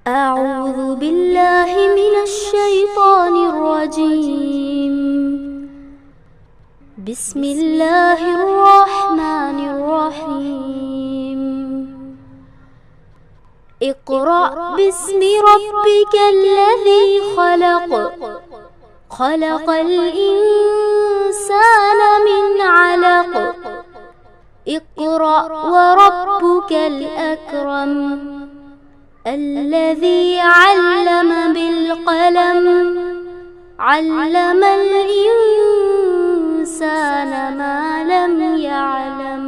أعوذ بالله من الشيطان الرجيم. بسم الله الرحمن الرحيم. اقرأ باسم ربك الذي خلق. خلق الإنسان من علق. اقرأ وربك الأكرم. الذي علم بالقلم. علم الإنسان ما لم يعلم.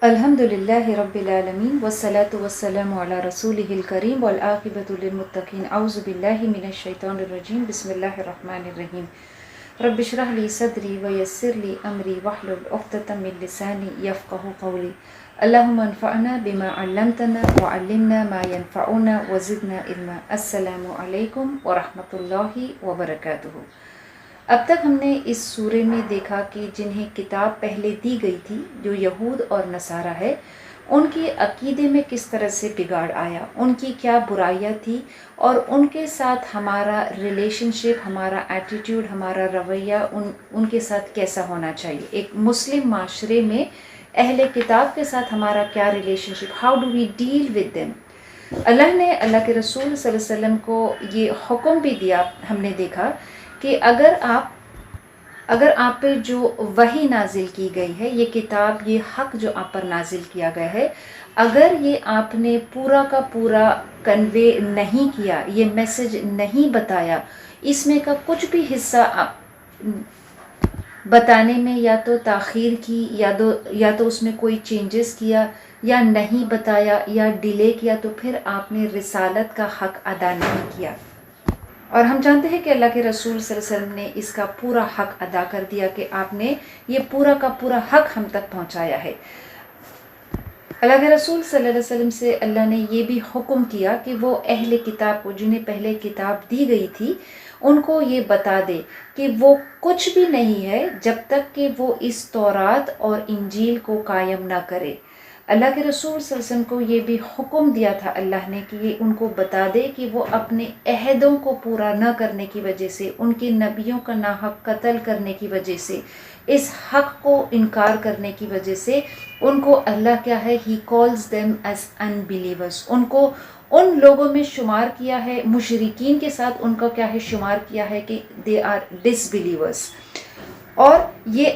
الحمد للہ رب العالمین والصلاة والسلام علی رسولہ الکریم والعاقبۃ للمتقین. اعوذ باللہ من الشیطان الرجیم. بسم اللہ الرحمن الرحیم. رب اشرح لی صدری ویسر لی امری واحلل عقدۃ من لسانی یفقہوا قولی. اللہم انفعنا بما علمتنا وعلمنا ما ينفعنا وزدنا علما. السلام علیکم ورحمۃ اللہ وبرکاتہ. اب تک ہم نے اس سورے میں دیکھا کہ جنہیں کتاب پہلے دی گئی تھی جو یہود اور نصارہ ہے، ان کے عقیدے میں کس طرح سے بگاڑ آیا، ان کی کیا برائیاں تھی اور ان کے ساتھ ہمارا ریلیشن شپ، ہمارا ایٹیٹیوڈ، ہمارا رویہ ان کے ساتھ کیسا ہونا چاہیے. ایک مسلم معاشرے میں اہل کتاب کے ساتھ ہمارا کیا relationship, how do we deal with them. Allah نے اللہ کے رسول صلی اللہ علیہ وسلم کو یہ حکم بھی دیا، ہم نے دیکھا کہ اگر آپ پر جو وحی نازل کی گئی ہے، یہ کتاب، یہ حق جو آپ پر نازل کیا گیا ہے، اگر یہ آپ نے پورا کا پورا کنوے نہیں کیا، یہ میسج نہیں بتایا، اس میں کا کچھ بھی حصہ بتانے میں یا تو تاخیر کی یا تو اس میں کوئی چینجز کیا یا نہیں بتایا یا ڈیلے کیا، تو پھر آپ نے رسالت کا حق ادا نہیں کیا. اور ہم جانتے ہیں کہ اللہ کے رسول صلی اللہ علیہ وسلم نے اس کا پورا حق ادا کر دیا کہ آپ نے یہ پورا کا پورا حق ہم تک پہنچایا ہے. اللہ کے رسول صلی اللہ علیہ وسلم سے اللہ نے یہ بھی حکم کیا کہ وہ اہل کتاب کو، جنہیں پہلے کتاب دی گئی تھی، ان کو یہ بتا دے کہ وہ کچھ بھی نہیں ہے جب تک کہ وہ اس تورات اور انجیل کو قائم نہ کرے. اللہ کے رسول صلی اللہ علیہ وسلم کو یہ بھی حکم دیا تھا اللہ نے کہ یہ ان کو بتا دے کہ وہ اپنے عہدوں کو پورا نہ کرنے کی وجہ سے، ان کے نبیوں کا ناحق قتل کرنے کی وجہ سے، اس حق کو انکار کرنے کی وجہ سے ان کو اللہ کیا ہے، he calls them as unbelievers. ان کو ان لوگوں میں شمار کیا ہے، مشرکین کے ساتھ ان کا کیا ہے، شمار کیا ہے کہ they are disbelievers. اور یہ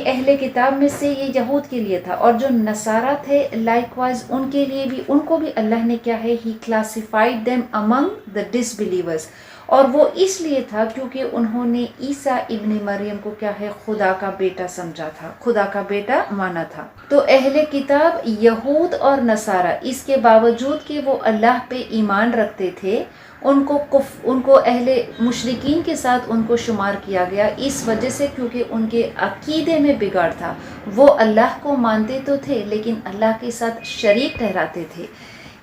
اہل کتاب میں سے یہ یہود کے لیے تھا، اور جو نصارہ تھے لائک وائز ان کے لیے بھی، ان کو بھی اللہ نے کیا ہے، ہی کلاسیفائڈ دیم امنگ دا ڈسبلیورز. اور وہ اس لیے تھا کیونکہ انہوں نے عیسیٰ ابن مریم کو کیا ہے، خدا کا بیٹا سمجھا تھا، خدا کا بیٹا مانا تھا. تو اہل کتاب یہود اور نصارہ، اس کے باوجود کہ وہ اللہ پہ ایمان رکھتے تھے، ان کو اہل مشرکین کے ساتھ ان کو شمار کیا گیا اس وجہ سے کیونکہ ان کے عقیدے میں بگاڑ تھا. وہ اللہ کو مانتے تو تھے لیکن اللہ کے ساتھ شریک ٹھہراتے تھے.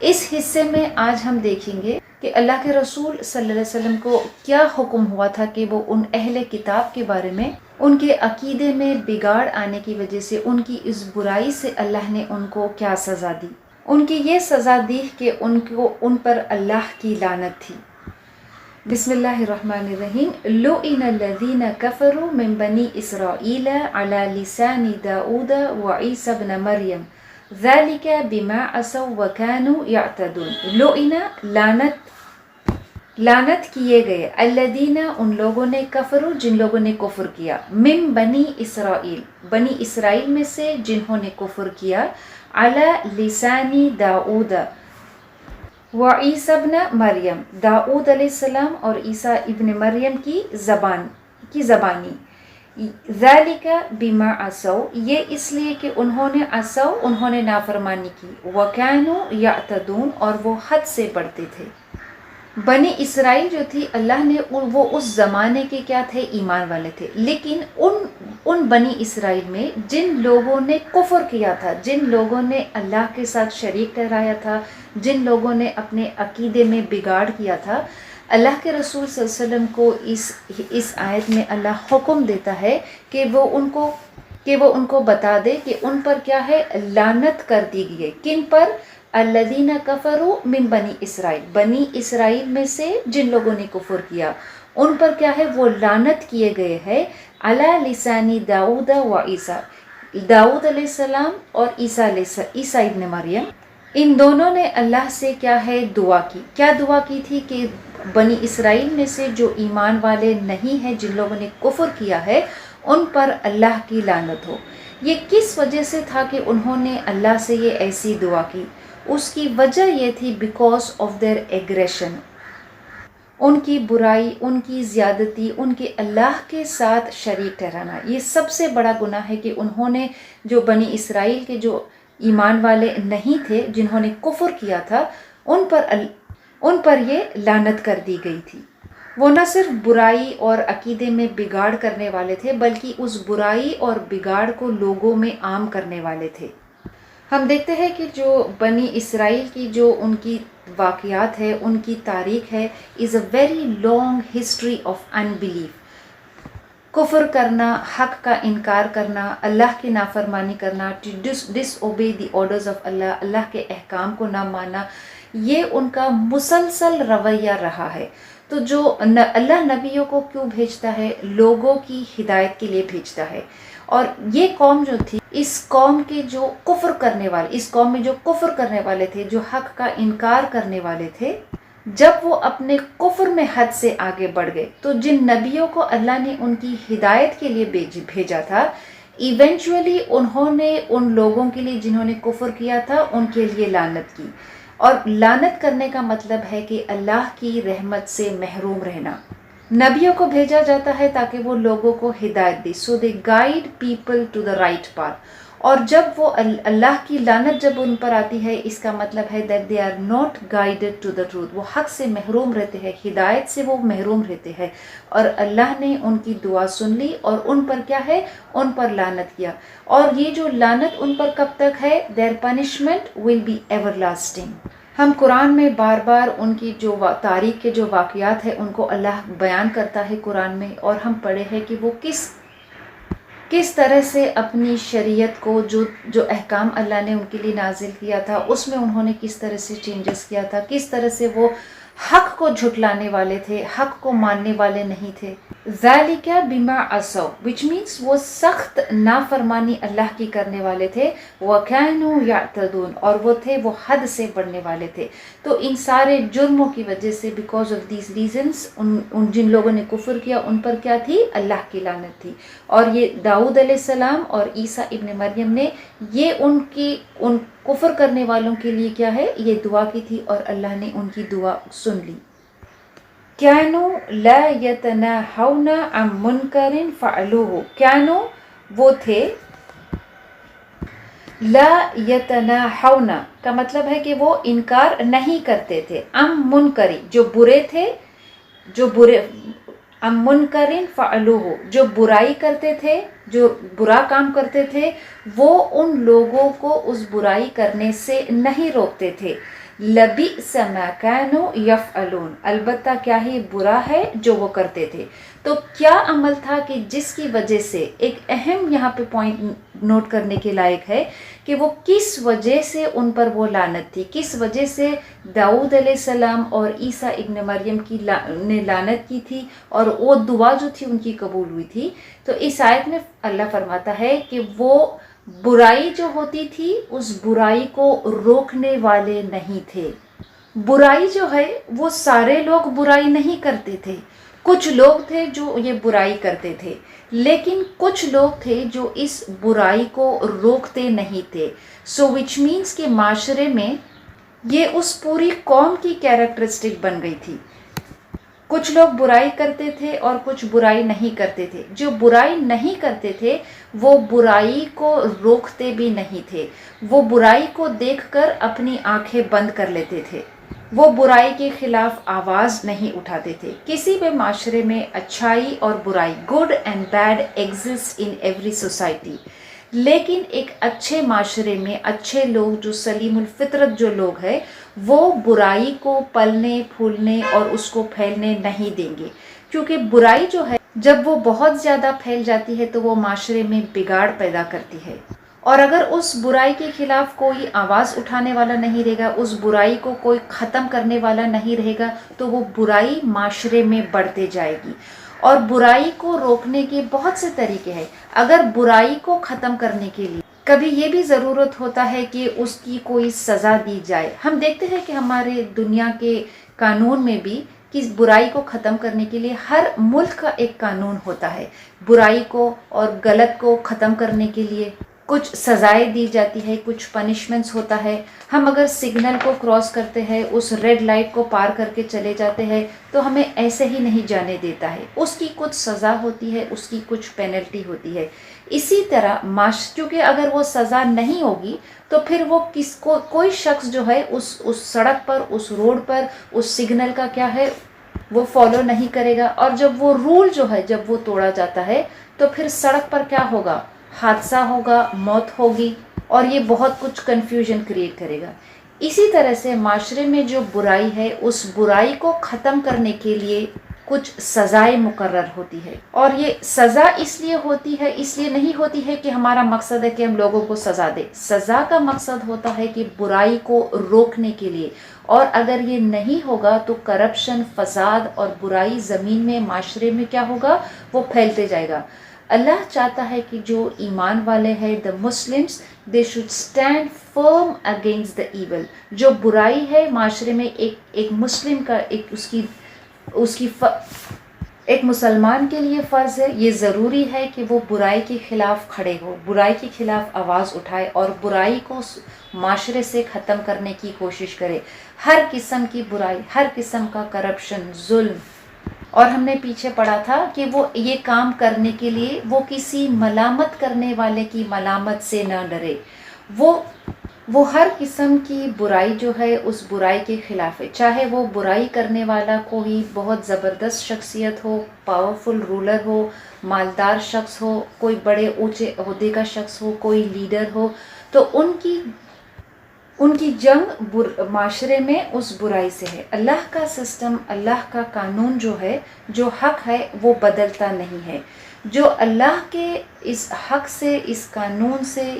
اس حصے میں آج ہم دیکھیں گے کہ اللہ کے رسول صلی اللہ علیہ وسلم کو کیا حکم ہوا تھا کہ وہ ان اہل کتاب کے بارے میں، ان کے عقیدے میں بگاڑ آنے کی وجہ سے، ان کی اس برائی سے اللہ نے ان کو کیا سزا دی. ان کی یہ سزا دی کہ ان پر اللہ کی لعنت تھی. بسم اللہ الرحمن الرحیم. لُعِنَ الَّذِينَ كَفَرُوا مِن بَنِي إِسْرَائِيلَ عَلَى لِسَانِ دَاؤُودَ وَعِيسَى ابْنَ مَرْيَمَ ذَلِكَ بِمَا عَصَوْا وَكَانُوا يَعْتَدُونَ. لُعِنَ لعنت کیے گئے، الذین ان لوگوں نے، کفروا جن لوگوں نے کفر کیا، من بنی اسرائیل بنی اسرائیل میں سے جنہوں نے کفر کیا، علی لسان داؤد وعیسی ابن مریم، داؤد علیہ السلام اور عیسیٰ ابن مریم کی زبانی. ذالک بما عصوا، یہ اس لیے کہ انہوں نے نافرمانی کی، وکانوا یعتدون اور وہ حد سے بڑھتے تھے. بنی اسرائیل جو تھی، اللہ نے وہ اس زمانے کے کیا تھے، ایمان والے تھے. لیکن ان بنی اسرائیل میں جن لوگوں نے کفر کیا تھا، جن لوگوں نے اللہ کے ساتھ شریک ٹھہرایا تھا، جن لوگوں نے اپنے عقیدے میں بگاڑ کیا تھا، اللہ کے رسول صلی اللہ علیہ وسلم کو اس آیت میں اللہ حکم دیتا ہے کہ وہ ان کو بتا دے کہ ان پر کیا ہے، لعنت کر دی گئی. کن پر؟ الذین کفروا من بنی اسرائیل، بنی اسرائیل میں سے جن لوگوں نے کفر کیا ان پر کیا ہے، وہ لعنت کیے گئے ہیں، علی لسانی داؤد و عیسیٰ، داؤد علیہ السلام اور عیسیٰ ابن مریم، ان دونوں نے اللہ سے کیا ہے دعا کی. کیا دعا کی تھی؟ کہ بنی اسرائیل میں سے جو ایمان والے نہیں ہیں، جن لوگوں نے کفر کیا ہے، ان پر اللہ کی لعنت ہو. یہ کس وجہ سے تھا کہ انہوں نے اللہ سے یہ ایسی دعا کی؟ اس کی وجہ یہ تھی بیکاز آف دیئر ایگریشن، ان کی برائی، ان کی زیادتی، ان کے اللہ کے ساتھ شریک ٹھہرانا. یہ سب سے بڑا گناہ ہے کہ انہوں نے جو بنی اسرائیل کے جو ایمان والے نہیں تھے، جنہوں نے کفر کیا تھا، ان پر یہ لعنت کر دی گئی تھی. وہ نہ صرف برائی اور عقیدے میں بگاڑ کرنے والے تھے، بلکہ اس برائی اور بگاڑ کو لوگوں میں عام کرنے والے تھے. ہم دیکھتے ہیں کہ جو بنی اسرائیل کی جو ان کی واقعات ہے، ان کی تاریخ ہے، is a very long history of unbelief. کفر کرنا، حق کا انکار کرنا، اللہ کی نافرمانی کرنا، ڈس اوبے دی آرڈرز آف اللہ، اللہ کے احکام کو نہ ماننا، یہ ان کا مسلسل رویہ رہا ہے. تو جو اللہ نبیوں کو کیوں بھیجتا ہے؟ لوگوں کی ہدایت کے لیے بھیجتا ہے. اور یہ قوم جو تھی، اس قوم کے جو کفر کرنے والے، اس قوم میں جو کفر کرنے والے تھے، جو حق کا انکار کرنے والے تھے، جب وہ اپنے کفر میں حد سے آگے بڑھ گئے تو جن نبیوں کو اللہ نے ان کی ہدایت کے لیے بھیجا تھا، ایونچولی انہوں نے ان لوگوں کے لیے جنہوں نے کفر کیا تھا ان کے لیے لعنت کی. اور لعنت کرنے کا مطلب ہے کہ اللہ کی رحمت سے محروم رہنا. نبیوں کو بھیجا جاتا ہے تاکہ وہ لوگوں کو ہدایت دے، so they guide people to the right path. اور جب وہ اللہ کی لعنت جب ان پر آتی ہے، اس کا مطلب ہے that they are not guided to the truth, وہ حق سے محروم رہتے ہیں، ہدایت سے وہ محروم رہتے ہیں. اور اللہ نے ان کی دعا سن لی اور ان پر کیا ہے، ان پر لعنت کیا. اور یہ جو لعنت ان پر کب تک ہے؟ their punishment will be everlasting. ہم قرآن میں بار بار ان کی جو تاریخ کے جو واقعات ہیں ان کو اللہ بیان کرتا ہے قرآن میں، اور ہم پڑھے ہیں کہ وہ کس طرح سے اپنی شریعت کو جو احکام اللہ نے ان کے لیے نازل کیا تھا، اس میں انہوں نے کس طرح سے چینجز کیا تھا، کس طرح سے وہ حق کو جھٹلانے والے تھے، حق کو ماننے والے نہیں تھے. ذالک بما عصوا which means وہ سخت نافرمانی اللہ کی کرنے والے تھے. وَكَانُوا يَعْتَدُونَ اور وہ تھے وہ حد سے بڑھنے والے تھے. تو ان سارے جرموں کی وجہ سے بیکاز آف دیز ریزنس ان جن لوگوں نے کفر کیا ان پر کیا تھی؟ اللہ کی لعنت تھی. اور یہ داؤد علیہ السلام اور عیسیٰ ابن مریم نے یہ ان کفر کرنے والوں کے لیے کیا ہے، یہ دعا کی تھی اور اللہ نے ان کی دعا سن لی. کانوا لا یتناہون عن منکر فعلوہ، کانوا وہ تھے، لا یتناہون کا مطلب ہے کہ وہ انکار نہیں کرتے تھے، عن منکر جو برے تھے، عن منکر فعلوہ جو برائی کرتے تھے، جو برا کام کرتے تھے، وہ ان لوگوں کو اس برائی کرنے سے نہیں روکتے تھے. لبئس ما كانوا يفعلون البتہ کیا ہی برا ہے جو وہ کرتے تھے. تو کیا عمل تھا کہ جس کی وجہ سے، ایک اہم یہاں پہ پوائنٹ نوٹ کرنے کے لائق ہے کہ وہ کس وجہ سے ان پر وہ لعنت تھی، کس وجہ سے داؤد علیہ السلام اور عیسیٰ ابن مریم نے لعنت کی تھی اور وہ دعا جو تھی ان کی قبول ہوئی تھی. تو اس آیت میں اللہ فرماتا ہے کہ وہ برائی جو ہوتی تھی اس برائی کو روکنے والے نہیں تھے. برائی جو ہے وہ سارے لوگ برائی نہیں کرتے تھے، کچھ لوگ تھے جو یہ برائی کرتے تھے، لیکن کچھ لوگ تھے جو اس برائی کو روکتے نہیں تھے. سو وچ مینس کہ معاشرے میں یہ اس پوری قوم کی کیریکٹرسٹک بن گئی تھی. کچھ لوگ برائی کرتے تھے اور کچھ برائی نہیں کرتے تھے. جو برائی نہیں کرتے تھے وہ برائی کو روکتے بھی نہیں تھے، وہ برائی کو دیکھ کر اپنی آنکھیں بند کر لیتے تھے، وہ برائی کے خلاف آواز نہیں اٹھاتے تھے. کسی بھی معاشرے میں اچھائی اور برائی، good and bad exist in every society, لیکن ایک اچھے معاشرے میں اچھے لوگ جو سلیم الفطرت جو لوگ ہیں وہ برائی کو پلنے پھولنے اور اس کو پھیلنے نہیں دیں گے. کیونکہ برائی جو ہے جب وہ بہت زیادہ پھیل جاتی ہے تو وہ معاشرے میں بگاڑ پیدا کرتی ہے. اور اگر اس برائی کے خلاف کوئی آواز اٹھانے والا نہیں رہے گا، اس برائی کو کوئی ختم کرنے والا نہیں رہے گا، تو وہ برائی معاشرے میں بڑھتے جائے گی۔ اور برائی کو روکنے کے بہت سے طریقے ہیں۔ اگر برائی کو ختم کرنے کے لیے کبھی یہ بھی ضرورت ہوتا ہے کہ اس کی کوئی سزا دی جائے۔ ہم دیکھتے ہیں کہ ہمارے دنیا کے قانون میں بھی کہ برائی کو ختم کرنے کے لیے ہر ملک کا ایک قانون ہوتا ہے۔ برائی کو اور غلط کو ختم کرنے کے لیے کچھ سزائیں دی جاتی ہے، کچھ پنشمنٹس ہوتا ہے۔ ہم اگر سگنل کو کراس کرتے ہیں، اس ریڈ لائٹ کو پار کر کے چلے جاتے ہیں، تو ہمیں ایسے ہی نہیں جانے دیتا ہے، اس کی کچھ سزا ہوتی ہے، اس کی کچھ پینلٹی ہوتی ہے۔ اسی طرح کیونکہ اگر وہ سزا نہیں ہوگی تو پھر وہ کوئی شخص جو ہے اس سڑک پر، اس روڈ پر، اس سگنل کا کیا ہے وہ فالو نہیں کرے گا، اور جب وہ رول جو ہے جب وہ توڑا جاتا ہے تو پھر سڑک پر کیا ہوگا، حادثہ ہوگا، موت ہوگی، اور یہ بہت کچھ کنفیوژن کریٹ کرے گا۔ اسی طرح سے معاشرے میں جو برائی ہے، اس برائی کو ختم کرنے کے لیے کچھ سزائیں مقرر ہوتی ہے، اور یہ سزا اس لیے ہوتی ہے، اس لیے نہیں ہوتی ہے کہ ہمارا مقصد ہے کہ ہم لوگوں کو سزا دیں۔ سزا کا مقصد ہوتا ہے کہ برائی کو روکنے کے لیے، اور اگر یہ نہیں ہوگا تو کرپشن، فساد اور برائی زمین میں، معاشرے میں کیا ہوگا، وہ پھیلتے جائے گا۔ اللہ چاہتا ہے کہ جو ایمان والے ہیں، the Muslims, they should stand firm against the evil۔ جو برائی ہے معاشرے میں، ایک مسلم کا ایک مسلمان کے لیے فرض ہے، یہ ضروری ہے کہ وہ برائی کے خلاف کھڑے ہو، برائی کے خلاف آواز اٹھائے اور برائی کو معاشرے سے ختم کرنے کی کوشش کرے۔ ہر قسم کی برائی، ہر قسم کا کرپشن، ظلم، اور ہم نے پیچھے پڑھا تھا کہ وہ یہ کام کرنے کے لیے وہ کسی ملامت کرنے والے کی ملامت سے نہ ڈرے۔ وہ ہر قسم کی برائی جو ہے اس برائی کے خلاف ہے، چاہے وہ برائی کرنے والا کوئی بہت زبردست شخصیت ہو، پاورفل رولر ہو، مالدار شخص ہو، کوئی بڑے اونچے عہدے کا شخص ہو، کوئی لیڈر ہو، تو ان کی جنگ معاشرے میں اس برائی سے ہے۔ اللہ کا سسٹم، اللہ کا قانون جو ہے، جو حق ہے وہ بدلتا نہیں ہے۔ جو اللہ کے اس حق سے، اس قانون سے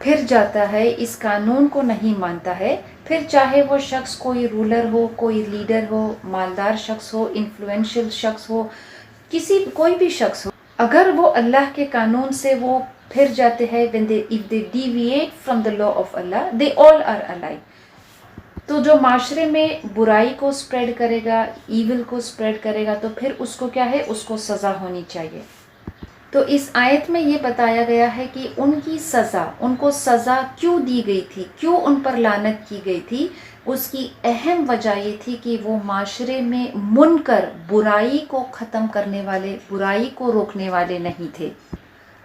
پھر جاتا ہے، اس قانون کو نہیں مانتا ہے، پھر چاہے وہ شخص کوئی رولر ہو، کوئی لیڈر ہو، مالدار شخص ہو، انفلوئنشل شخص ہو، کوئی بھی شخص ہو، اگر وہ اللہ کے قانون سے وہ پھر جاتے ہیں، if they deviate from the law of Allah, they all are alike۔ تو جو معاشرے میں برائی کو سپریڈ کرے گا، ایول کو سپریڈ کرے گا، تو پھر اس کو کیا ہے، اس کو سزا ہونی چاہیے۔ تو اس آیت میں یہ بتایا گیا ہے کہ ان کی سزا، ان کو سزا کیوں دی گئی تھی، کیوں ان پر لعنت کی گئی تھی۔ اس کی اہم وجہ یہ تھی کہ وہ معاشرے میں منکر، برائی کو ختم کرنے والے، برائی کو روکنے والے نہیں تھے۔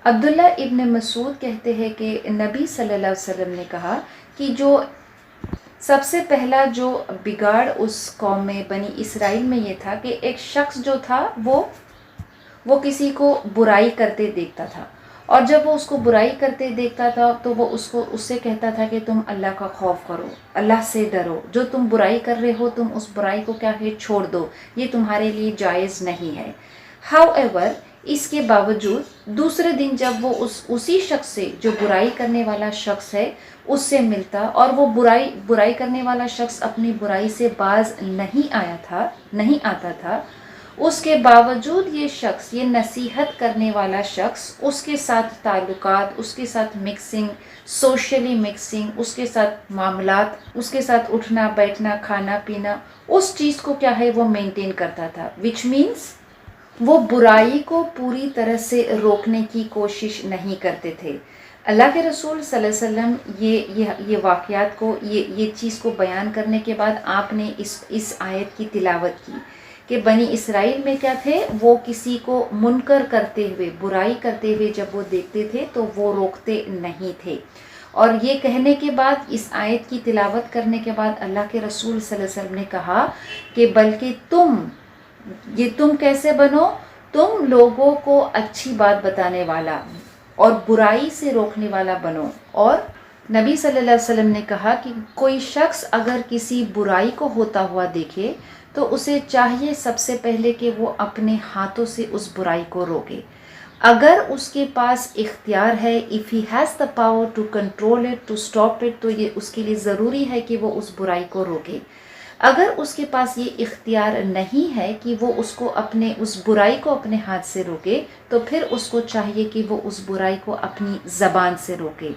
عبداللہ ابن مسعود کہتے ہیں کہ نبی صلی اللہ علیہ وسلم نے کہا کہ جو سب سے پہلا جو بگاڑ اس قوم میں، بنی اسرائیل میں، یہ تھا کہ ایک شخص جو تھا وہ کسی کو برائی کرتے دیکھتا تھا، اور جب وہ اس کو برائی کرتے دیکھتا تھا تو وہ اس سے کہتا تھا کہ تم اللہ کا خوف کرو، اللہ سے ڈرو، جو تم برائی کر رہے ہو تم اس برائی کو کیا ہے، چھوڑ دو، یہ تمہارے لیے جائز نہیں ہے۔ However، اس کے باوجود دوسرے دن جب وہ اسی شخص سے، جو برائی کرنے والا شخص ہے، اس سے ملتا، اور وہ برائی کرنے والا شخص اپنی برائی سے باز نہیں آتا تھا، اس کے باوجود یہ شخص، یہ نصیحت کرنے والا شخص، اس کے ساتھ تعلقات، اس کے ساتھ مکسنگ، سوشلی مکسنگ، اس کے ساتھ معاملات، اس کے ساتھ اٹھنا بیٹھنا، کھانا پینا، اس چیز کو کیا ہے وہ مینٹین کرتا تھا، which means وہ برائی کو پوری طرح سے روکنے کی کوشش نہیں کرتے تھے۔ اللہ کے رسول صلی اللہ علیہ وسلم یہ واقعات کو، یہ چیز کو بیان کرنے کے بعد آپ نے اس آیت کی تلاوت کی کہ بنی اسرائیل میں کیا تھے، وہ کسی کو منکر کرتے ہوئے، برائی کرتے ہوئے جب وہ دیکھتے تھے تو وہ روکتے نہیں تھے۔ اور یہ کہنے کے بعد، اس آیت کی تلاوت کرنے کے بعد اللہ کے رسول صلی اللہ علیہ وسلم نے کہا کہ بلکہ تم کیسے بنو، تم لوگوں کو اچھی بات بتانے والا اور برائی سے روکنے والا بنو۔ اور نبی صلی اللہ علیہ وسلم نے کہا کہ کوئی شخص اگر کسی برائی کو ہوتا ہوا دیکھے تو اسے چاہیے سب سے پہلے کہ وہ اپنے ہاتھوں سے اس برائی کو روکے۔ اگر اس کے پاس اختیار ہے، if he has the power to control it, to stop it، تو یہ اس کے لیے ضروری ہے کہ وہ اس برائی کو روکے۔ اگر اس کے پاس یہ اختیار نہیں ہے کہ وہ اس برائی کو اپنے ہاتھ سے روکے، تو پھر اس کو چاہیے کہ وہ اس برائی کو اپنی زبان سے روکے۔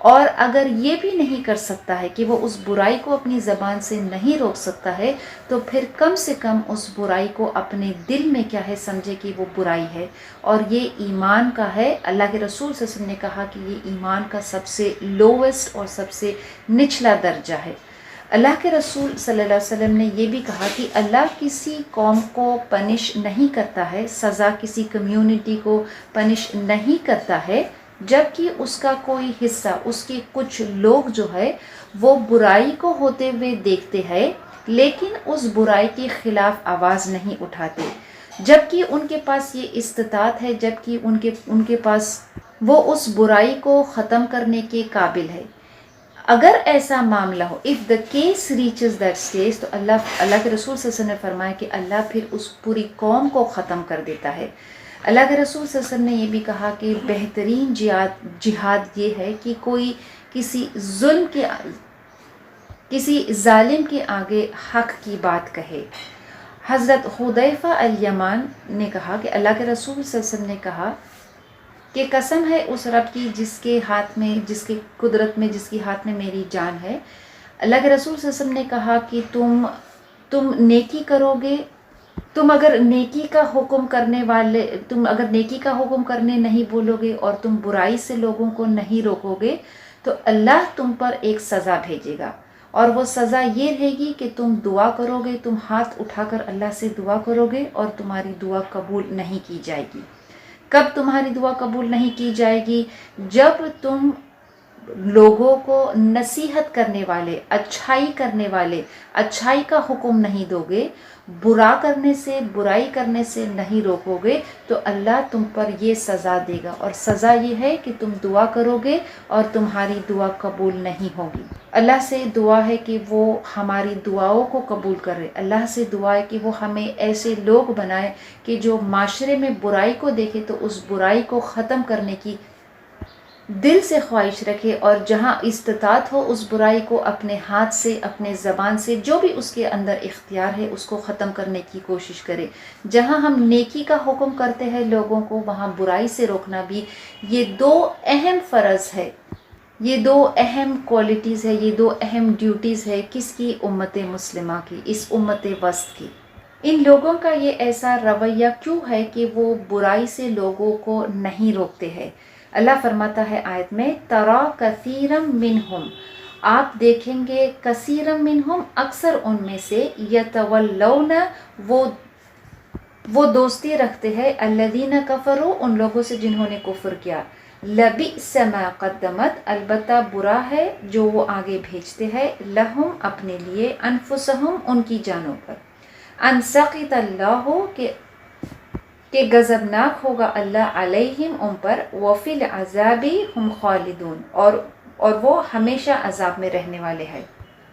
اور اگر یہ بھی نہیں کر سکتا ہے کہ وہ اس برائی کو اپنی زبان سے نہیں روک سکتا ہے، تو پھر کم سے کم اس برائی کو اپنے دل میں کیا ہے سمجھے کہ وہ برائی ہے، اور یہ ایمان کا ہے۔ اللہ کے رسول صلی اللہ علیہ وسلم نے کہا کہ یہ ایمان کا سب سے لوویسٹ اور سب سے نچلا درجہ ہے۔ اللہ کے رسول صلی اللہ علیہ وسلم نے یہ بھی کہا کہ اللہ کسی قوم کو پنش نہیں کرتا ہے، سزا کسی کمیونٹی کو پنش نہیں کرتا ہے، جبکہ اس کا کوئی حصہ، اس کے کچھ لوگ جو ہے وہ برائی کو ہوتے ہوئے دیکھتے ہیں، لیکن اس برائی کے خلاف آواز نہیں اٹھاتے، جبکہ ان کے پاس یہ استطاعت ہے، جبکہ ان کے پاس وہ اس برائی کو ختم کرنے کے قابل ہے۔ اگر ایسا معاملہ ہو، if the case reaches that stage، تو اللہ کے رسول صلی اللہ علیہ وسلم نے فرمایا کہ اللہ پھر اس پوری قوم کو ختم کر دیتا ہے۔ اللہ کے رسول صلی اللہ علیہ وسلم نے یہ بھی کہا کہ بہترین جہاد یہ ہے کہ کوئی کسی ظالم کے آگے حق کی بات کہے۔ حضرت حذیفہ الیمان نے کہا کہ اللہ کے رسول صلی اللہ علیہ وسلم نے کہا کہ قسم ہے اس رب کی جس کے ہاتھ میں، جس کی قدرت میں، جس کے ہاتھ میں میری جان ہے، اللہ کے رسول صلی اللہ علیہ وسلم نے کہا کہ تم نیکی کرو گے، تم اگر نیکی کا حکم کرنے نہیں بولو گے اور تم برائی سے لوگوں کو نہیں روکو گے، تو اللہ تم پر ایک سزا بھیجے گا، اور وہ سزا یہ رہے گی کہ تم دعا کرو گے، تم ہاتھ اٹھا کر اللہ سے دعا کرو گے اور تمہاری دعا قبول نہیں کی جائے گی۔ کب تمہاری دعا قبول نہیں کی جائے گی؟ جب تم لوگوں کو نصیحت کرنے والے، اچھائی کرنے والے، اچھائی کا حکم نہیں دو گے، برائی کرنے سے نہیں روکو گے، تو اللہ تم پر یہ سزا دے گا، اور سزا یہ ہے کہ تم دعا کرو گے اور تمہاری دعا قبول نہیں ہوگی۔ اللہ سے دعا ہے کہ وہ ہماری دعاؤں کو قبول کرے، اللہ سے دعا ہے کہ وہ ہمیں ایسے لوگ بنائے کہ جو معاشرے میں برائی کو دیکھے تو اس برائی کو ختم کرنے کی دل سے خواہش رکھے، اور جہاں استطاعت ہو اس برائی کو اپنے ہاتھ سے، اپنے زبان سے، جو بھی اس کے اندر اختیار ہے اس کو ختم کرنے کی کوشش کرے۔ جہاں ہم نیکی کا حکم کرتے ہیں لوگوں کو، وہاں برائی سے روکنا بھی، یہ دو اہم فرض ہے، یہ دو اہم کوالٹیز ہے، یہ دو اہم ڈیوٹیز ہے کس کی؟ امت مسلمہ کی، اس امت وسط کی۔ ان لوگوں کا یہ ایسا رویہ کیوں ہے کہ وہ برائی سے لوگوں کو نہیں روکتے ہیں؟ اللہ فرماتا ہے آیت میں، تَرَى كَثِيرًا مِّنْهُمْ، آپ دیکھیں گے کثیرًا منہم، اکثر ان میں سے، یتولون، وہ دوستی رکھتے ہیں، الذین کفروا، ان لوگوں سے جنہوں نے کفر کیا، لبئس ما قدمت، البتہ برا ہے جو وہ آگے بھیجتے ہیں، لہم، اپنے لیے، انفسہم، ان کی جانوں پر، ان سخط اللہ، کہ غضبناک ہوگا اللہ علیہم، ان پر، وفی العذاب ہم خالدون، اور وہ ہمیشہ عذاب میں رہنے والے ہیں۔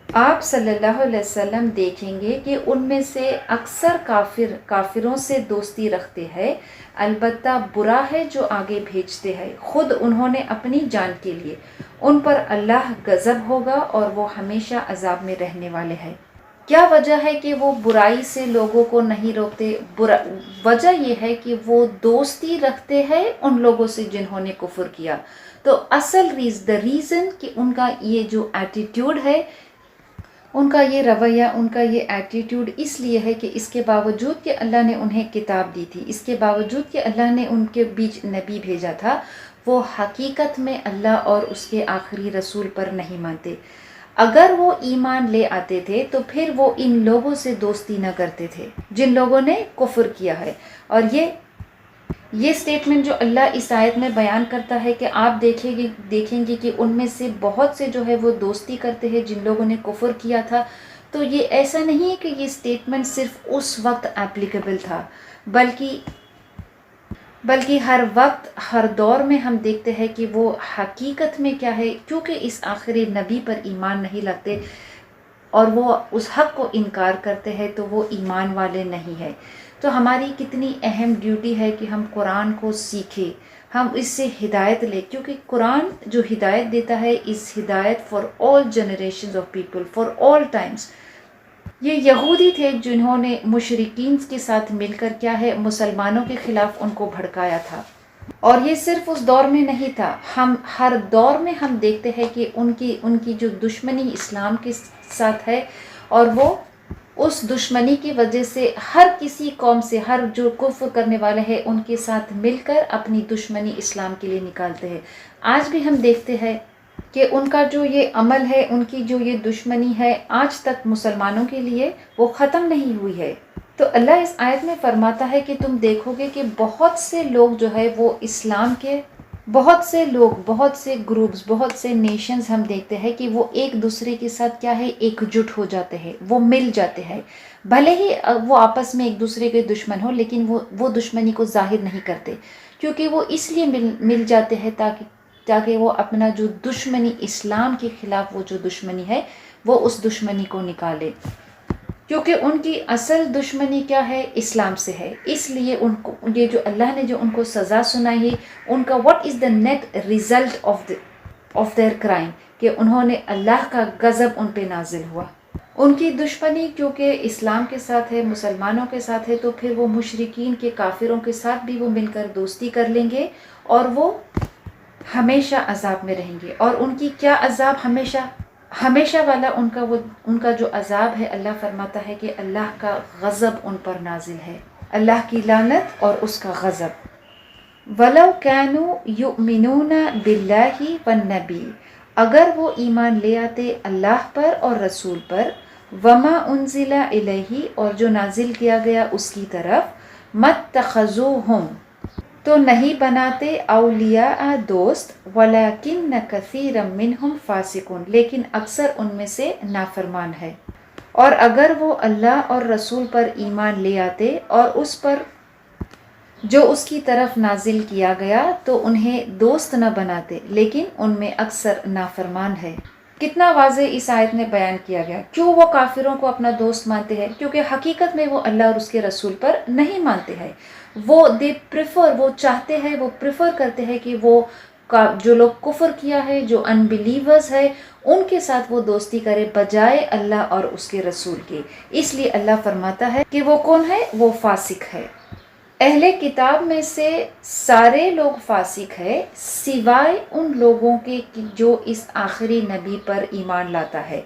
آپ صلی اللہ علیہ وسلم دیکھیں گے کہ ان میں سے اکثر کافروں سے دوستی رکھتے ہیں، البتہ برا ہے جو آگے بھیجتے ہیں، خود انہوں نے اپنی جان کے لیے، ان پر اللہ غضب ہوگا اور وہ ہمیشہ عذاب میں رہنے والے ہیں۔ کیا وجہ ہے کہ وہ برائی سے لوگوں کو نہیں روکتے؟ وجہ یہ ہے کہ وہ دوستی رکھتے ہیں ان لوگوں سے جنہوں نے کفر کیا۔ تو اصل ریزن کہ ان کا یہ جو ایٹیٹیوڈ ہے، ان کا یہ رویہ، ان کا یہ ایٹیٹیوڈ اس لیے ہے کہ اس کے باوجود کہ اللہ نے انہیں کتاب دی تھی، اس کے باوجود کہ اللہ نے ان کے بیچ نبی بھیجا تھا، وہ حقیقت میں اللہ اور اس کے آخری رسول پر نہیں مانتے۔ اگر وہ ایمان لے آتے تھے تو پھر وہ ان لوگوں سے دوستی نہ کرتے تھے جن لوگوں نے کفر کیا ہے۔ اور یہ سٹیٹمنٹ جو اللہ اس آیت میں بیان کرتا ہے کہ آپ دیکھیں گے کہ ان میں سے بہت سے جو ہے وہ دوستی کرتے ہیں جن لوگوں نے کفر کیا تھا، تو یہ ایسا نہیں ہے کہ یہ سٹیٹمنٹ صرف اس وقت اپلیکیبل تھا، بلکہ ہر وقت، ہر دور میں ہم دیکھتے ہیں کہ وہ حقیقت میں کیا ہے، کیونکہ اس آخری نبی پر ایمان نہیں لاتے، اور وہ اس حق کو انکار کرتے ہیں تو وہ ایمان والے نہیں ہے۔ تو ہماری کتنی اہم ڈیوٹی ہے کہ ہم قرآن کو سیکھیں، ہم اس سے ہدایت لیں، کیونکہ قرآن جو ہدایت دیتا ہے اس ہدایت for all generations of people for all Times. یہ یہودی تھے جنہوں نے مشرکین کے ساتھ مل کر کیا ہے مسلمانوں کے خلاف ان کو بھڑکایا تھا، اور یہ صرف اس دور میں نہیں تھا، ہم ہر دور میں ہم دیکھتے ہیں کہ ان کی جو دشمنی اسلام کے ساتھ ہے، اور وہ اس دشمنی کی وجہ سے ہر کسی قوم سے، ہر جو کفر کرنے والے ہیں ان کے ساتھ مل کر اپنی دشمنی اسلام کے لیے نکالتے ہیں۔ آج بھی ہم دیکھتے ہیں کہ ان کا جو یہ عمل ہے، ان کی جو یہ دشمنی ہے، آج تک مسلمانوں کے لیے وہ ختم نہیں ہوئی ہے۔ تو اللہ اس آیت میں فرماتا ہے کہ تم دیکھو گے کہ بہت سے لوگ جو ہے وہ اسلام کے، بہت سے لوگ، بہت سے گروپس، بہت سے نیشنز ہم دیکھتے ہیں کہ وہ ایک دوسرے کے ساتھ کیا ہے ایک جٹ ہو جاتے ہیں، وہ مل جاتے ہیں، بھلے ہی وہ آپس میں ایک دوسرے کے دشمن ہو، لیکن وہ دشمنی کو ظاہر نہیں کرتے، کیونکہ وہ اس لیے مل جاتے ہیں تاکہ وہ اپنا جو دشمنی اسلام کے خلاف وہ جو دشمنی ہے وہ اس دشمنی کو نکالے، کیونکہ ان کی اصل دشمنی کیا ہے اسلام سے ہے۔ اس لیے ان کو یہ جو اللہ نے جو ان کو سزا سنائی ہے، ان کا what is the net result of their crime، کہ انہوں نے اللہ کا غضب ان پہ نازل ہوا۔ ان کی دشمنی کیونکہ اسلام کے ساتھ ہے، مسلمانوں کے ساتھ ہے، تو پھر وہ مشرکین کے کافروں کے ساتھ بھی وہ مل کر دوستی کر لیں گے، اور وہ ہمیشہ عذاب میں رہیں گے۔ اور ان کی کیا عذاب ہمیشہ والا ان کا جو عذاب ہے، اللہ فرماتا ہے کہ اللہ کا غضب ان پر نازل ہے، اللہ کی لعنت اور اس کا غضب۔ وَلَوْ كَانُوا يُؤْمِنُونَ بِاللَّهِ وَالنَّبِيِّ، اگر وہ ایمان لے آتے اللہ پر اور رسول پر، وَمَا أُنزِلَ إِلَيْهِ، اور جو نازل کیا گیا اس کی طرف، مَتَّخَذُوهُمْ، تو نہیں بناتے، اولیاء دوست، وَلَكِنَّ كَثِيرًا مِّنْهُمْ فَاسِقُونَ، لیکن اکثر ان میں سے نافرمان ہے۔ اور اگر وہ اللہ اور رسول پر ایمان لے آتے اور اس پر جو اس کی طرف نازل کیا گیا تو انہیں دوست نہ بناتے، لیکن ان میں اکثر نافرمان ہے۔ کتنا واضح اس آیت میں بیان کیا گیا، کیوں وہ کافروں کو اپنا دوست مانتے ہیں؟ کیونکہ حقیقت میں وہ اللہ اور اس کے رسول پر نہیں مانتے ہیں، وہ وہ چاہتے ہیں، وہ پریفر کرتے ہیں کہ وہ جو لوگ کفر کیا ہے، جو انبیلیورز ہے، ان کے ساتھ وہ دوستی کرے بجائے اللہ اور اس کے رسول کے۔ اس لیے اللہ فرماتا ہے کہ وہ کون ہے؟ وہ فاسق ہے۔ اہل کتاب میں سے سارے لوگ فاسق ہے، سوائے ان لوگوں کے جو اس آخری نبی پر ایمان لاتا ہے۔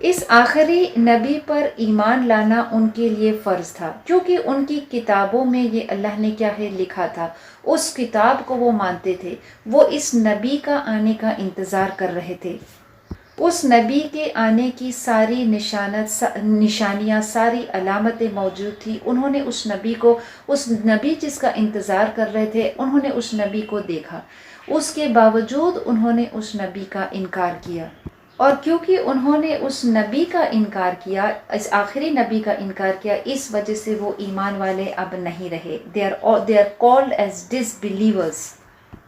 اس آخری نبی پر ایمان لانا ان کے لیے فرض تھا، کیونکہ ان کی کتابوں میں یہ اللہ نے کیا ہے لکھا تھا، اس کتاب کو وہ مانتے تھے، وہ اس نبی کا آنے کا انتظار کر رہے تھے، اس نبی کے آنے کی ساری نشانیاں، ساری علامتیں موجود تھی، انہوں نے اس نبی جس کا انتظار کر رہے تھے، انہوں نے اس نبی کو دیکھا، اس کے باوجود انہوں نے اس نبی کا انکار کیا، اور کیونکہ انہوں نے اس نبی کا انکار کیا، اس آخری نبی کا انکار کیا، اس وجہ سے وہ ایمان والے اب نہیں رہے، they are called as disbelievers۔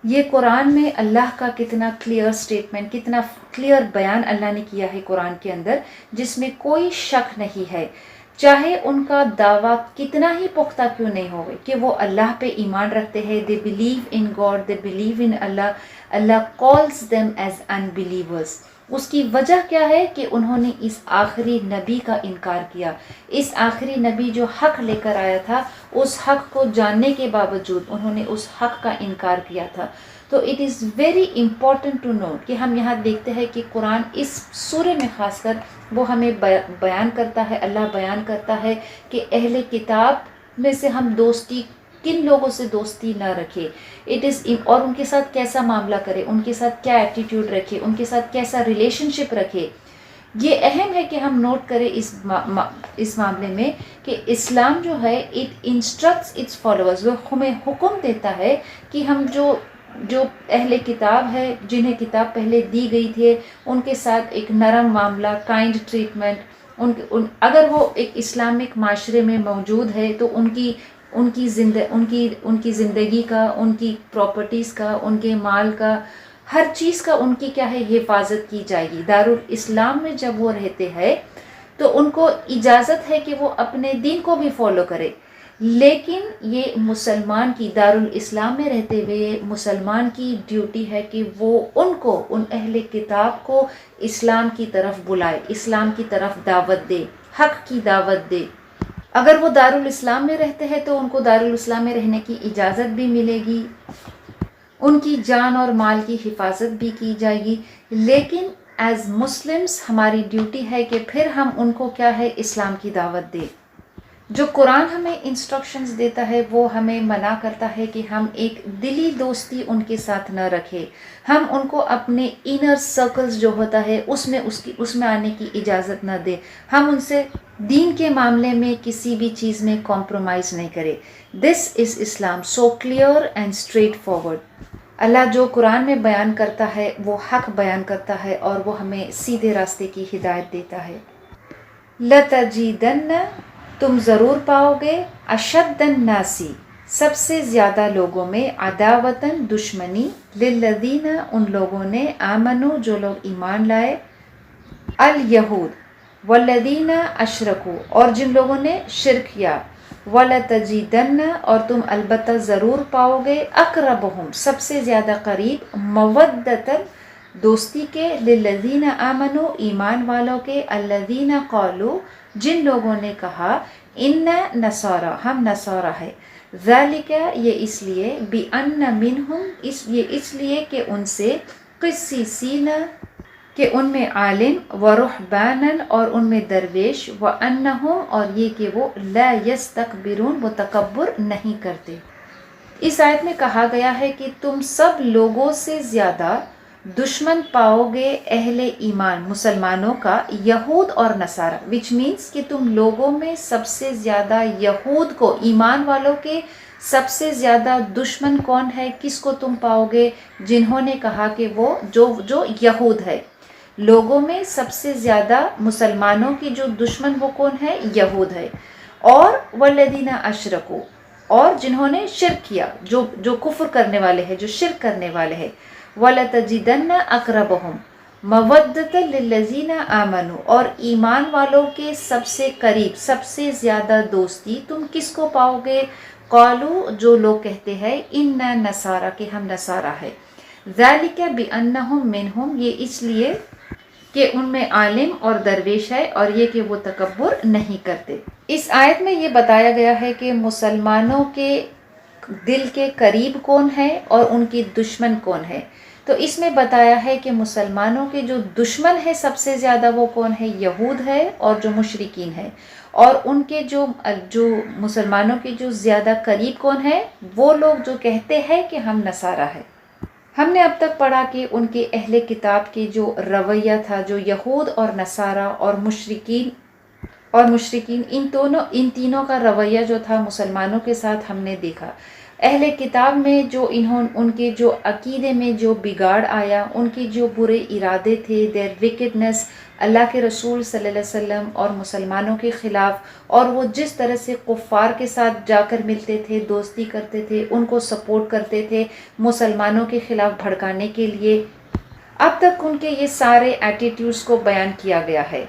یہ قرآن میں اللہ کا کتنا کلیئر سٹیٹمنٹ، کتنا کلیئر بیان اللہ نے کیا ہے قرآن کے اندر، جس میں کوئی شک نہیں ہے، چاہے ان کا دعویٰ کتنا ہی پختہ کیوں نہیں ہوئے کہ وہ اللہ پہ ایمان رکھتے ہیں، they believe in God, they believe in Allah، Allah calls them as unbelievers۔ اس کی وجہ کیا ہے کہ انہوں نے اس آخری نبی کا انکار کیا، اس آخری نبی جو حق لے کر آیا تھا، اس حق کو جاننے کے باوجود انہوں نے اس حق کا انکار کیا تھا۔ تو it is very important to note کہ ہم یہاں دیکھتے ہیں کہ قرآن اس سورے میں خاص کر وہ ہمیں بیان کرتا ہے، اللہ بیان کرتا ہے کہ اہل کتاب میں سے ہم دوستی، کن لوگوں سے دوستی نہ رکھے، اور ان کے ساتھ کیسا معاملہ کرے، ان کے ساتھ کیا ایٹیٹیوڈ رکھے، ان کے ساتھ کیسا ریلیشن شپ رکھے۔ یہ اہم ہے کہ ہم نوٹ کریں اس معاملے میں کہ اسلام جو ہے اٹ انسٹرکٹس اٹس فالوورز، وہ ہمیں حکم دیتا ہے کہ ہم جو اہل کتاب ہے، جنہیں کتاب پہلے دی گئی تھی، ان کے ساتھ ایک نرم معاملہ، کائنڈ ٹریٹمنٹ، اگر وہ ایک اسلامک معاشرے میں موجود ہے تو ان کی زندگی کا، ان کی پراپرٹیز کا، ان کے مال کا ہر چیز کا ان کی کیا ہے حفاظت کی جائے گی۔ دارالاسلام میں جب وہ رہتے ہیں تو ان کو اجازت ہے کہ وہ اپنے دین کو بھی فالو کرے، لیکن یہ مسلمان کی دارالاسلام میں رہتے ہوئے مسلمان کی ڈیوٹی ہے کہ وہ ان کو، ان اہل کتاب کو اسلام کی طرف بلائے، اسلام کی طرف دعوت دے، حق کی دعوت دے۔ اگر وہ دارالاسلام میں رہتے ہیں تو ان کو دارالاسلام میں رہنے کی اجازت بھی ملے گی، ان کی جان اور مال کی حفاظت بھی کی جائے گی، لیکن ایز مسلمس ہماری ڈیوٹی ہے کہ پھر ہم ان کو کیا ہے اسلام کی دعوت دیں۔ جو قرآن ہمیں انسٹرکشنز دیتا ہے وہ ہمیں منع کرتا ہے کہ ہم ایک دلی دوستی ان کے ساتھ نہ رکھیں، ہم ان کو اپنے انر سرکلز جو ہوتا ہے اس میں آنے کی اجازت نہ دیں، ہم ان سے دین کے معاملے میں کسی بھی چیز میں کمپرومائز نہیں کرے۔ This is Islam, so clear and straight forward. Allah جو قرآن میں بیان کرتا ہے وہ حق بیان کرتا ہے اور وہ ہمیں سیدھے راستے کی ہدایت دیتا ہے۔ لَتَجِدَنَّ، تم ضرور پاؤ گے، اشد الناس، سب سے زیادہ لوگوں میں، عداوتاً دشمنی، للذین، ان لوگوں نے، آمنو، جو لوگ ایمان لائے، الیہود، والذین اشرکوا، اور جن لوگوں نے شرک کیا، وَلَتَجِدَنَّ، اور تم البتہ ضرور پاؤ گے، اقربہم، سب سے زیادہ قریب، مودۃً، دوستی کے، للذین آمنوا، ایمان والوں کے، الذین قالوا، جن لوگوں نے کہا، انا نصارا، ہم نصارا ہے، ذالک، یہ اس لیے، بِأَنَّ مِنْهُمْ، یہ اس لیے کہ ان سے، قسیسین، کہ ان میں عالم، ورہباناً، اور ان میں درویش، وَأَنَّهُمْ، اور یہ کہ وہ، لا یستکبرون، وہ تکبر نہیں کرتے۔ اس آیت میں کہا گیا ہے کہ تم سب لوگوں سے زیادہ دشمن پاؤ گے اہل ایمان مسلمانوں کا، یہود اور نصارہ، وچ مینس کہ تم لوگوں میں سب سے زیادہ یہود کو، ایمان والوں کے سب سے زیادہ دشمن کون ہے، کس کو تم پاؤ گے، جنہوں نے کہا کہ وہ جو یہود ہے، لوگوں میں سب سے زیادہ مسلمانوں کی جو دشمن وہ کون ہے، یہود ہے، اور والذین اشرکوا، اور جنہوں نے شرک کیا، جو کفر کرنے والے ہیں، جو شرک کرنے والے ہیں، وَلَتَجِدَنَّ أَقْرَبَهُمْ مَوَدَّةً لِلَّذِينَ آمَنُوا، اور ایمان والوں کے سب سے قریب، سب سے زیادہ دوستی تم کس کو پاؤ گے، قالوا، جو لوگ کہتے ہیں، اِنَّا نَصَارَى، کہ ہم نصارہ ہے، ذَلِكَ بِأَنَّهُمْ مِنْهُمْ، یہ اس لیے کہ ان میں عالم اور درویش ہے، اور یہ کہ وہ تکبر نہیں کرتے۔ اس آیت میں یہ بتایا گیا ہے کہ مسلمانوں کے دل کے قریب کون ہے اور ان کی دشمن کون ہے۔ تو اس میں بتایا ہے کہ مسلمانوں کے جو دشمن ہے سب سے زیادہ وہ کون ہے، یہود ہے اور جو مشرکین ہے، اور ان کے جو مسلمانوں کے جو زیادہ قریب کون ہے، وہ لوگ جو کہتے ہیں کہ ہم نصارہ ہے۔ ہم نے اب تک پڑھا کہ ان کے اہل کتاب کے جو رویہ تھا، جو یہود اور نصارہ اور مشرکین ان تینوں کا رویہ جو تھا مسلمانوں کے ساتھ ہم نے دیکھا۔ اہل کتاب میں جو ان کے جو عقیدے میں جو بگاڑ آیا، ان کے جو برے ارادے تھے، دیر وکڈنس، اللہ کے رسول صلی اللہ علیہ وسلم اور مسلمانوں کے خلاف، اور وہ جس طرح سے کفار کے ساتھ جا کر ملتے تھے، دوستی کرتے تھے، ان کو سپورٹ کرتے تھے مسلمانوں کے خلاف بھڑکانے کے لیے، اب تک ان کے یہ سارے ایٹیٹیوڈز کو بیان کیا گیا ہے۔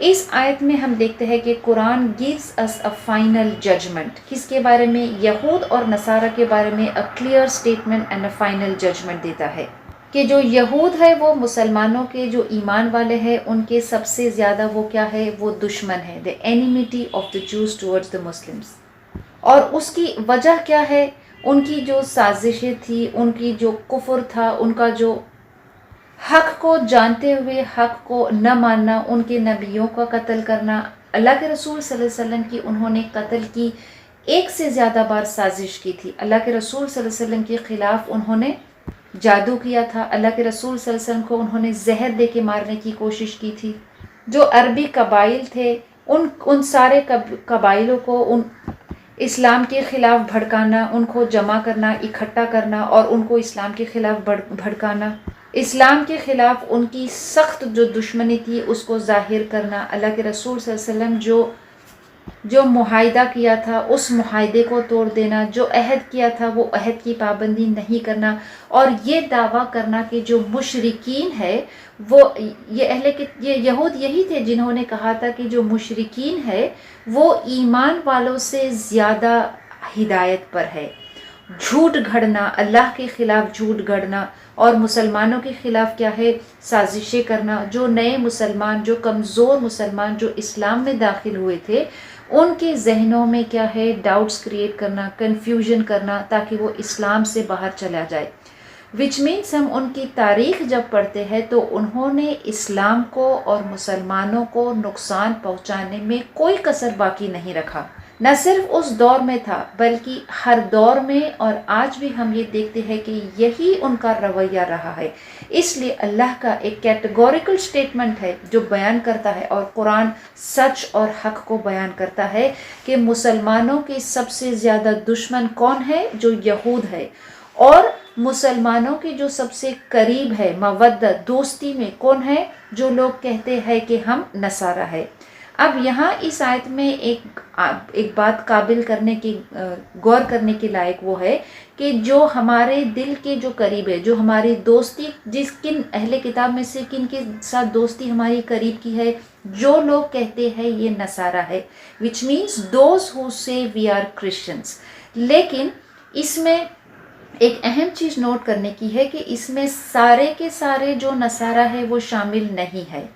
اس آیت میں ہم دیکھتے ہیں کہ قرآن gives us a final judgment، کس کے بارے میں، یہود اور نصارہ کے بارے میں a clear statement and a final judgment دیتا ہے کہ جو یہود ہے وہ مسلمانوں کے جو ایمان والے ہیں ان کے سب سے زیادہ وہ کیا ہے، وہ دشمن ہے، the enmity of the Jews towards the Muslims۔ اور اس کی وجہ کیا ہے، ان کی جو سازشیں تھی، ان کی جو کفر تھا، ان کا جو حق کو جانتے ہوئے حق کو نہ ماننا، ان کے نبیوں کا قتل کرنا، اللہ کے رسول صلی اللہ علیہ وسلم کی انہوں نے قتل کی، ایک سے زیادہ بار سازش کی تھی، اللہ کے رسول صلی اللہ علیہ وسلم کے خلاف انہوں نے جادو کیا تھا، اللہ کے رسول صلی اللہ علیہ وسلم کو انہوں نے زہر دے کے مارنے کی کوشش کی تھی، جو عربی قبائل تھے ان سارے قبائلوں کو ان اسلام کے خلاف بھڑکانا، ان کو جمع کرنا، اکٹھا کرنا اور ان کو اسلام کے خلاف بھڑکانا، اسلام کے خلاف ان کی سخت جو دشمنی تھی اس کو ظاہر کرنا، اللہ کے رسول صلی اللہ علیہ وسلم جو جو معاہدہ کیا تھا اس معاہدے کو توڑ دینا، جو عہد کیا تھا وہ عہد کی پابندی نہیں کرنا، اور یہ دعویٰ کرنا کہ جو مشرکین ہے وہ یہ یہود یہی تھے جنہوں نے کہا تھا کہ جو مشرکین ہے وہ ایمان والوں سے زیادہ ہدایت پر ہے۔ جھوٹ گھڑنا، اللہ کے خلاف جھوٹ گھڑنا، اور مسلمانوں کے خلاف کیا ہے، سازشیں کرنا۔ جو نئے مسلمان، جو کمزور مسلمان جو اسلام میں داخل ہوئے تھے، ان کے ذہنوں میں کیا ہے، ڈاؤٹس کریٹ کرنا، کنفیوژن کرنا، تاکہ وہ اسلام سے باہر چلا جائے۔ وچ مینس ہم ان کی تاریخ جب پڑھتے ہیں تو انہوں نے اسلام کو اور مسلمانوں کو نقصان پہنچانے میں کوئی کسر باقی نہیں رکھا۔ نہ صرف اس دور میں تھا بلکہ ہر دور میں، اور آج بھی ہم یہ دیکھتے ہیں کہ یہی ان کا رویہ رہا ہے۔ اس لیے اللہ کا ایک کیٹیگوریکل سٹیٹمنٹ ہے جو بیان کرتا ہے، اور قرآن سچ اور حق کو بیان کرتا ہے کہ مسلمانوں کے سب سے زیادہ دشمن کون ہے؟ جو یہود ہے، اور مسلمانوں کے جو سب سے قریب ہے مودت دوستی میں کون ہے؟ جو لوگ کہتے ہیں کہ ہم نصارہ ہے۔ اب یہاں اس آیت میں ایک بات قابل کرنے کی غور کرنے کے لائق وہ ہے کہ جو ہمارے دل کے جو قریب ہے، جو ہماری دوستی، کن اہل کتاب میں سے کن کے ساتھ دوستی ہماری قریب کی ہے؟ جو لوگ کہتے ہیں یہ نصارہ ہے، which means those who say we are Christians۔ لیکن اس میں ایک اہم چیز نوٹ کرنے کی ہے کہ اس میں سارے کے سارے جو نصارہ ہے وہ شامل نہیں ہے۔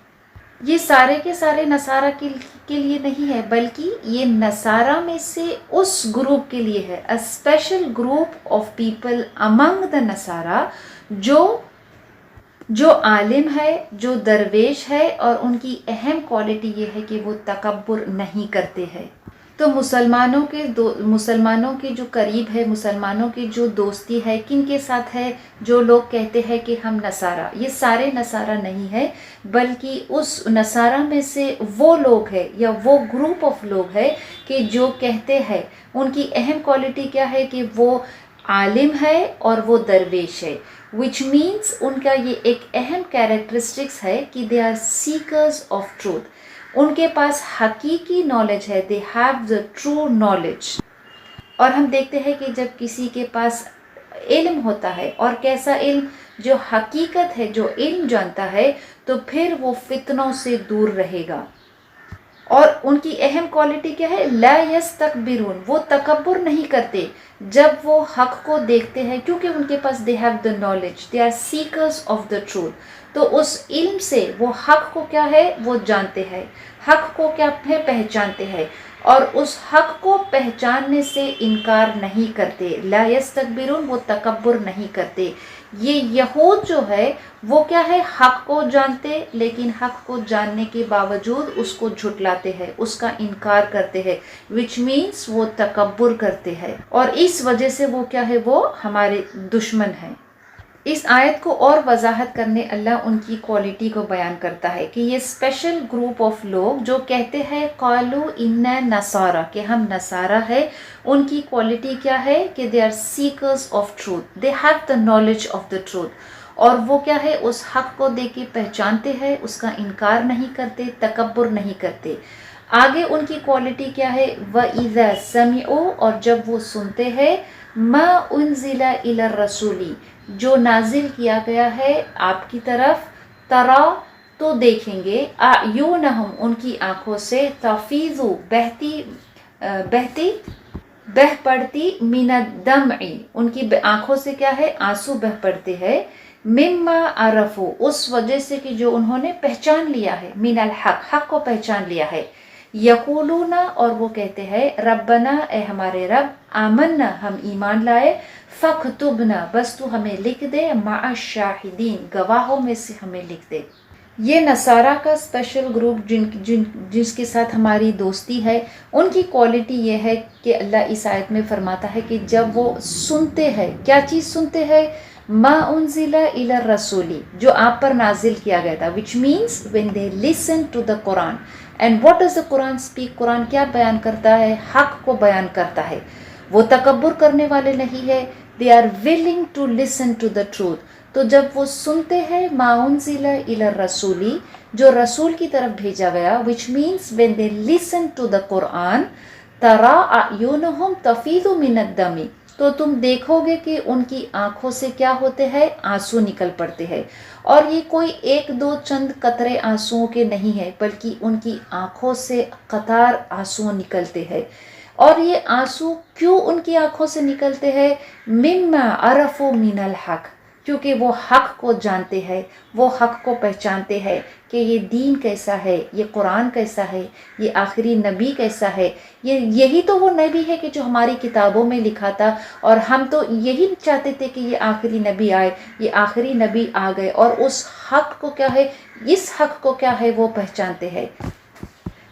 یہ سارے کے سارے نصارہ کے لیے نہیں ہے، بلکہ یہ نصارہ میں سے اس گروپ کے لیے ہے، a special group of people among the نصارہ جو عالم ہے، جو درویش ہے، اور ان کی اہم کوالٹی یہ ہے کہ وہ تکبر نہیں کرتے ہیں۔ تو مسلمانوں کے جو قریب ہے، مسلمانوں کی جو دوستی ہے، کن کے ساتھ ہے؟ جو لوگ کہتے ہیں کہ ہم نصارہ، یہ سارے نصارہ نہیں ہے، بلکہ اس نصارہ میں سے وہ لوگ ہے یا وہ گروپ آف لوگ ہے کہ جو کہتے ہیں، ان کی اہم کوالٹی کیا ہے کہ وہ عالم ہے اور وہ درویش ہے، which means ان کا یہ ایک اہم کیریکٹرسٹکس ہے کہ they are seekers of truth۔ ان کے پاس حقیقی نالج ہے، they have the true knowledge۔ اور ہم دیکھتے ہیں کہ جب کسی کے پاس علم ہوتا ہے، اور کیسا علم؟ جو حقیقت ہے، جو علم جانتا ہے، تو پھر وہ فتنوں سے دور رہے گا۔ اور ان کی اہم کوالٹی کیا ہے؟ لا یستکبرون، وہ تکبر نہیں کرتے جب وہ حق کو دیکھتے ہیں، کیونکہ ان کے پاس they have the knowledge، they are seekers of the truth۔ تو اس علم سے وہ حق کو کیا ہے وہ جانتے ہیں، حق کو کیا ہے پہچانتے ہیں، اور اس حق کو پہچاننے سے انکار نہیں کرتے۔ لا یستکبرون، وہ تکبر نہیں کرتے۔ یہ یہود جو ہے وہ کیا ہے؟ حق کو جانتے، لیکن حق کو جاننے کے باوجود اس کو جھٹلاتے ہیں، اس کا انکار کرتے ہیں، which means وہ تکبر کرتے ہیں، اور اس وجہ سے وہ کیا ہے؟ وہ ہمارے دشمن ہیں۔ اس آیت کو اور وضاحت کرنے اللہ ان کی کوالٹی کو بیان کرتا ہے کہ یہ اسپیشل گروپ آف لوگ جو کہتے ہیں قالو انا نصارى، کہ ہم نصارہ ہے، ان کی کوالٹی کیا ہے کہ they are seekers of truth، they have the knowledge of the truth، اور وہ کیا ہے؟ اس حق کو دیکھ کے پہچانتے ہیں، اس کا انکار نہیں کرتے، تکبر نہیں کرتے۔ آگے ان کی کوالٹی کیا ہے؟ وَإِذَا سَمِعُوا، اور جب وہ سنتے ہیں، مَا أُنزِلَ إِلَى الرَّسُولِ، جو نازل کیا گیا ہے آپ کی طرف، ترا، تو دیکھیں گے، اعینہم، ان کی آنکھوں سے، تفیض، بہہ پڑتی، من الدمع، ان کی آنکھوں سے کیا ہے؟ آنسو بہہ پڑتے ہیں، مما عرفوا، اس وجہ سے کہ جو انہوں نے پہچان لیا ہے، من الحق، حق کو پہچان لیا ہے، یقولون، اور وہ کہتے ہیں، ربنا، اے ہمارے رب، آمنا، ہم ایمان لائے، فاکتبنا، بس تو ہمیں لکھ دے، مع الشاہدین، گواہوں میں سے ہمیں لکھ دے۔ یہ نصارہ کا اسپیشل گروپ جس کے ساتھ ہماری دوستی ہے، ان کی کوالٹی یہ ہے کہ اللہ اس آیت میں فرماتا ہے کہ جب وہ سنتے ہیں، کیا چیز سنتے ہیں؟ ما انزل الی الرسول، جو آپ پر نازل کیا گیا تھا، which means when they listen to the Quran and what does the Quran speak، قرآن کیا بیان کرتا ہے؟ حق کو بیان کرتا ہے، وہ تکبر کرنے والے نہیں ہے، they are willing to listen to the truth۔ تو جب وہ سنتے ہیں ما انزل الی الرسول، جو رسول کی طرف بھیجا گیا, which means when they listen to the Quran ترا اعینہم تفیض من الدم, تو تم دیکھو گے کہ ان کی آنکھوں سے کیا ہوتے ہیں, آنسو نکل پڑتے ہیں. اور یہ کوئی ایک دو چند قطرے آنسوؤں کے نہیں ہے, بلکہ ان کی آنکھوں سے قطار آنسو نکلتے ہیں. اور یہ آنسو کیوں ان کی آنکھوں سے نکلتے ہیں؟ مما عرفوا من الحق, کیونکہ وہ حق کو جانتے ہیں, وہ حق کو پہچانتے ہیں کہ یہ دین کیسا ہے, یہ قرآن کیسا ہے, یہ آخری نبی کیسا ہے. یہی تو وہ نبی ہے کہ جو ہماری کتابوں میں لکھا تھا, اور ہم تو یہی چاہتے تھے کہ یہ آخری نبی آئے. یہ آخری نبی آ گئے, اور اس حق کو کیا ہے, اس حق کو کیا ہے وہ پہچانتے ہیں.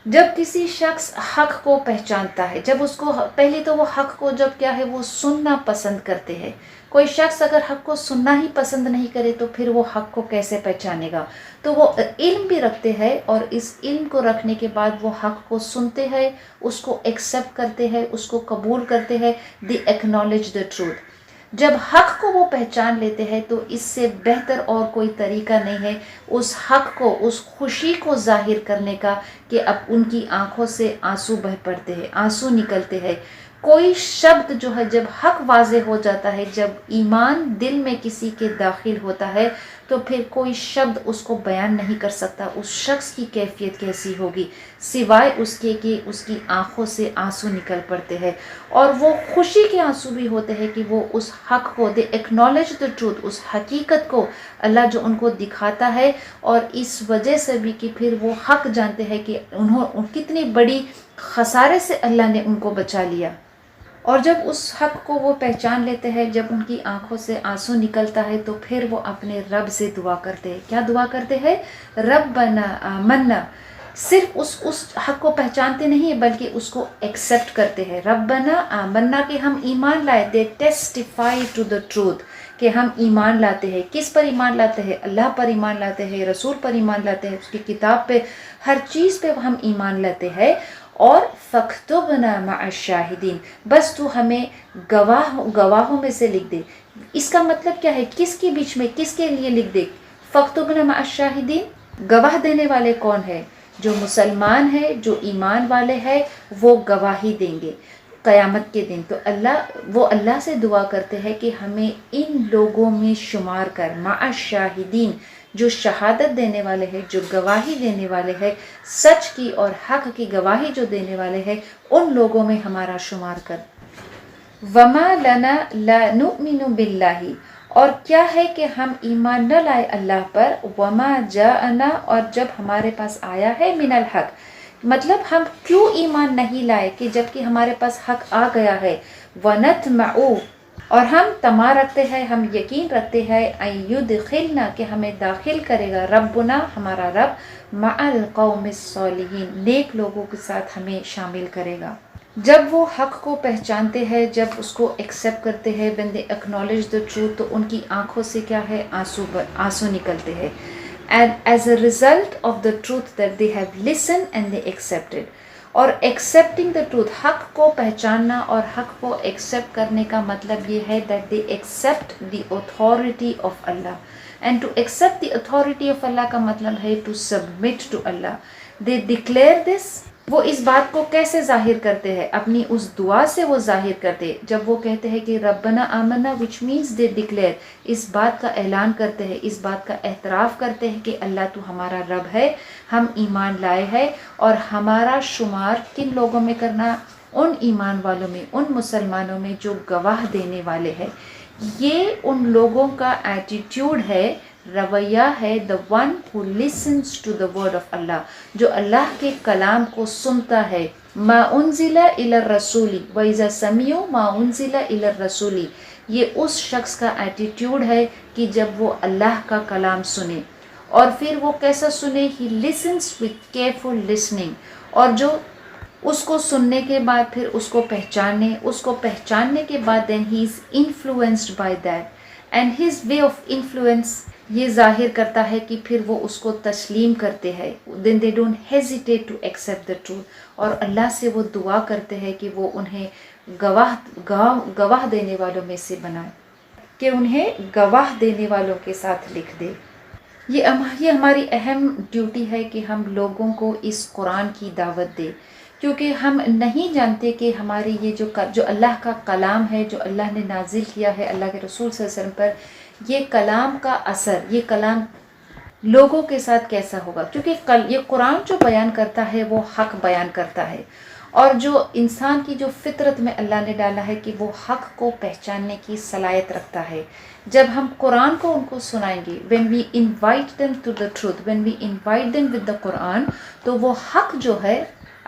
جب کسی شخص حق کو پہچانتا ہے, جب اس کو پہلے تو وہ حق کو جب کیا ہے وہ سننا پسند کرتے ہیں. کوئی شخص اگر حق کو سننا ہی پسند نہیں کرے تو پھر وہ حق کو کیسے پہچانے گا؟ تو وہ علم بھی رکھتے ہیں, اور اس علم کو رکھنے کے بعد وہ حق کو سنتے ہیں, اس کو ایکسیپٹ کرتے ہیں, اس کو قبول کرتے ہیں. دی ایکنالج دا ٹروتھ. جب حق کو وہ پہچان لیتے ہیں تو اس سے بہتر اور کوئی طریقہ نہیں ہے اس حق کو, اس خوشی کو ظاہر کرنے کا کہ اب ان کی آنکھوں سے آنسو بہہ پڑتے ہیں, آنسو نکلتے ہیں. کوئی شبد جو ہے جب حق واضح ہو جاتا ہے, جب ایمان دل میں کسی کے داخل ہوتا ہے, تو پھر کوئی شبد اس کو بیان نہیں کر سکتا اس شخص کی کیفیت کیسی ہوگی, سوائے اس کے کہ اس کی آنکھوں سے آنسو نکل پڑتے ہیں. اور وہ خوشی کے آنسو بھی ہوتے ہیں کہ وہ اس حق کو, دے ایکنالج دا ٹروتھ, اس حقیقت کو اللہ جو ان کو دکھاتا ہے, اور اس وجہ سے بھی کہ پھر وہ حق جانتے ہیں کہ انہوں کتنی بڑی خسارے سے اللہ نے ان کو بچا لیا. اور جب اس حق کو وہ پہچان لیتے ہیں, جب ان کی آنکھوں سے آنسو نکلتا ہے, تو پھر وہ اپنے رب سے دعا کرتے ہیں. کیا دعا کرتے ہیں؟ ربنا آمنا. صرف اس حق کو پہچانتے نہیں بلکہ اس کو ایکسیپٹ کرتے ہیں. ربنا آمنا کہ ہم ایمان لائے. دے ٹیسٹیفائی ٹو دا ٹروتھ کہ ہم ایمان لاتے ہیں. کس پر ایمان لاتے ہیں؟ اللہ پر ایمان لاتے ہیں, رسول پر ایمان لاتے ہیں, اس کی کتاب پہ, ہر چیز پہ ہم ایمان لاتے ہیں. اور فاکتبنا مع الشاہدین, بس تو ہمیں گواہوں میں سے لکھ دے. اس کا مطلب کیا ہے؟ کس کے بیچ میں, کس کے لیے لکھ دے؟ فاکتبنا مع الشاہدین, گواہ دینے والے کون ہیں؟ جو مسلمان ہے, جو ایمان والے ہیں, وہ گواہی دیں گے قیامت کے دن. تو اللہ سے دعا کرتے ہیں کہ ہمیں ان لوگوں میں شمار کر, مع الشاہدین, جو شہادت دینے والے ہیں, جو گواہی دینے والے ہیں, سچ کی اور حق کی گواہی جو دینے والے ہیں, ان لوگوں میں ہمارا شمار کر. وما لنا لا نؤمن باللہ, اور کیا ہے کہ ہم ایمان نہ لائے اللہ پر. وما جاءنا, اور جب ہمارے پاس آیا ہے, من الحق, مطلب ہم کیوں ایمان نہیں لائے کہ جب کہ ہمارے پاس حق آ گیا ہے. ونطمع, اور ہم طمع رکھتے ہیں, ہم یقین رکھتے ہیں, ان یدخلنا, کہ ہمیں داخل کرے گا, ربنا, ہمارا رب, مع القوم الصالحین, نیک لوگوں کے ساتھ ہمیں شامل کرے گا. جب وہ حق کو پہچانتے ہیں, جب اس کو ایکسیپٹ کرتے ہیں, when they acknowledge the truth, تو ان کی آنکھوں سے کیا ہے, آنسو نکلتے ہیں. And as a result of the truth that they have listened and they accepted. اور accepting the truth, حق کو پہچاننا اور حق کو accept کرنے کا مطلب یہ ہے that they accept the authority of Allah. And to accept the authority of Allah کا مطلب ہے to submit to Allah. They declare this. وہ اس بات کو کیسے ظاہر کرتے ہیں؟ اپنی اس دعا سے وہ ظاہر کرتے ہیں. جب وہ کہتے ہیں کہ ربنا آمنا, which means they declare, اس بات کا اعلان کرتے ہیں, اس بات کا اعتراف کرتے ہیں کہ اللہ تو ہمارا رب ہے, ہم ایمان لائے ہیں, اور ہمارا شمار کن لوگوں میں کرنا؟ ان ایمان والوں میں, ان مسلمانوں میں جو گواہ دینے والے ہیں. یہ ان لوگوں کا ایٹیٹیوڈ ہے, رویہ ہے, the one who listens to the word of Allah, جو اللہ کے کلام کو سنتا ہے. ما انزل الی الرسول واذا سمعوا ما انزل الی الرسول, یہ اس شخص کا ایٹیٹیوڈ ہے کہ جب وہ اللہ کا کلام سنے, اور پھر وہ کیسا سنے؟ he listens with careful listening, اور جو اس کو سننے کے بعد پھر اس کو پہچاننے کے بعد then he is influenced by that, and his way of influence یہ ظاہر کرتا ہے کہ پھر وہ اس کو تسلیم کرتے ہیں. then they don't hesitate to accept the truth, اور اللہ سے وہ دعا کرتے ہیں کہ وہ انہیں گواہ دینے والوں میں سے بنائے, کہ انہیں گواہ دینے والوں کے ساتھ لکھ دے. یہ ہماری اہم ڈیوٹی ہے کہ ہم لوگوں کو اس قرآن کی دعوت دیں، کیونکہ ہم نہیں جانتے کہ ہماری یہ جو اللہ کا کلام ہے، جو اللہ نے نازل کیا ہے اللہ کے رسول صلی اللہ علیہ وسلم پر، یہ کلام کا اثر، یہ کلام لوگوں کے ساتھ کیسا ہوگا، کیونکہ یہ قرآن جو بیان کرتا ہے وہ حق بیان کرتا ہے، اور جو انسان کی جو فطرت میں اللہ نے ڈالا ہے کہ وہ حق کو پہچاننے کی صلاحیت رکھتا ہے۔ جب ہم قرآن کو ان کو سنائیں گے، when we invite them to the truth, when we invite them with the قرآن، تو وہ حق جو ہے،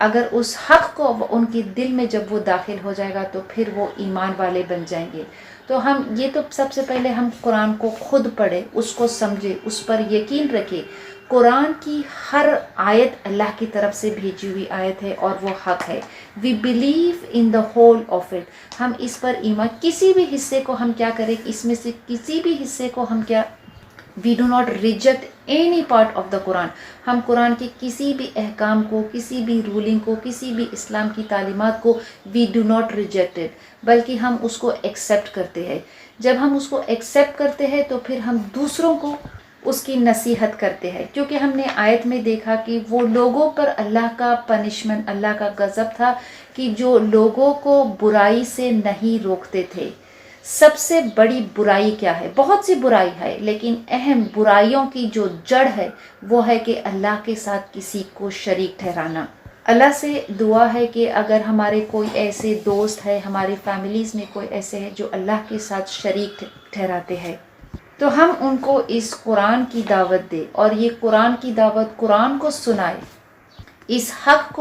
اگر اس حق کو ان کے دل میں جب وہ داخل ہو جائے گا تو پھر وہ ایمان والے بن جائیں گے۔ تو ہم یہ تو سب سے پہلے ہم قرآن کو خود پڑھیں، اس کو سمجھیں، اس پر یقین رکھیں۔ قرآن کی ہر آیت اللہ کی طرف سے بھیجی ہوئی آیت ہے اور وہ حق ہے۔ We believe in the whole of it, ہم اس پر ایمان، کسی بھی حصے کو ہم کیا کریں، اس میں سے کسی بھی حصے کو ہم کیا، we do not reject any part of the Quran, ہم قرآن کے کسی بھی احکام کو، کسی بھی رولنگ کو، کسی بھی اسلام کی تعلیمات کو we do not reject it, بلکہ ہم اس کو ایکسیپٹ کرتے ہیں۔ جب ہم اس کو ایکسیپٹ کرتے ہیں تو پھر ہم دوسروں کو اس کی نصیحت کرتے ہیں، کیونکہ ہم نے آیت میں دیکھا کہ وہ لوگوں پر اللہ کا پنشمنٹ، اللہ کا غضب تھا کہ جو لوگوں کو برائی سے نہیں روکتے تھے۔ سب سے بڑی برائی کیا ہے؟ بہت سی برائی ہے، لیکن اہم برائیوں کی جو جڑ ہے وہ ہے کہ اللہ کے ساتھ کسی کو شریک ٹھہرانا۔ اللہ سے دعا ہے کہ اگر ہمارے کوئی ایسے دوست ہے، ہماری فیملیز میں کوئی ایسے ہیں جو اللہ کے ساتھ شریک ٹھہراتے ہیں، تو ہم ان کو اس قرآن کی دعوت دیں، اور یہ قرآن کی دعوت، قرآن کو سنائے، اس حق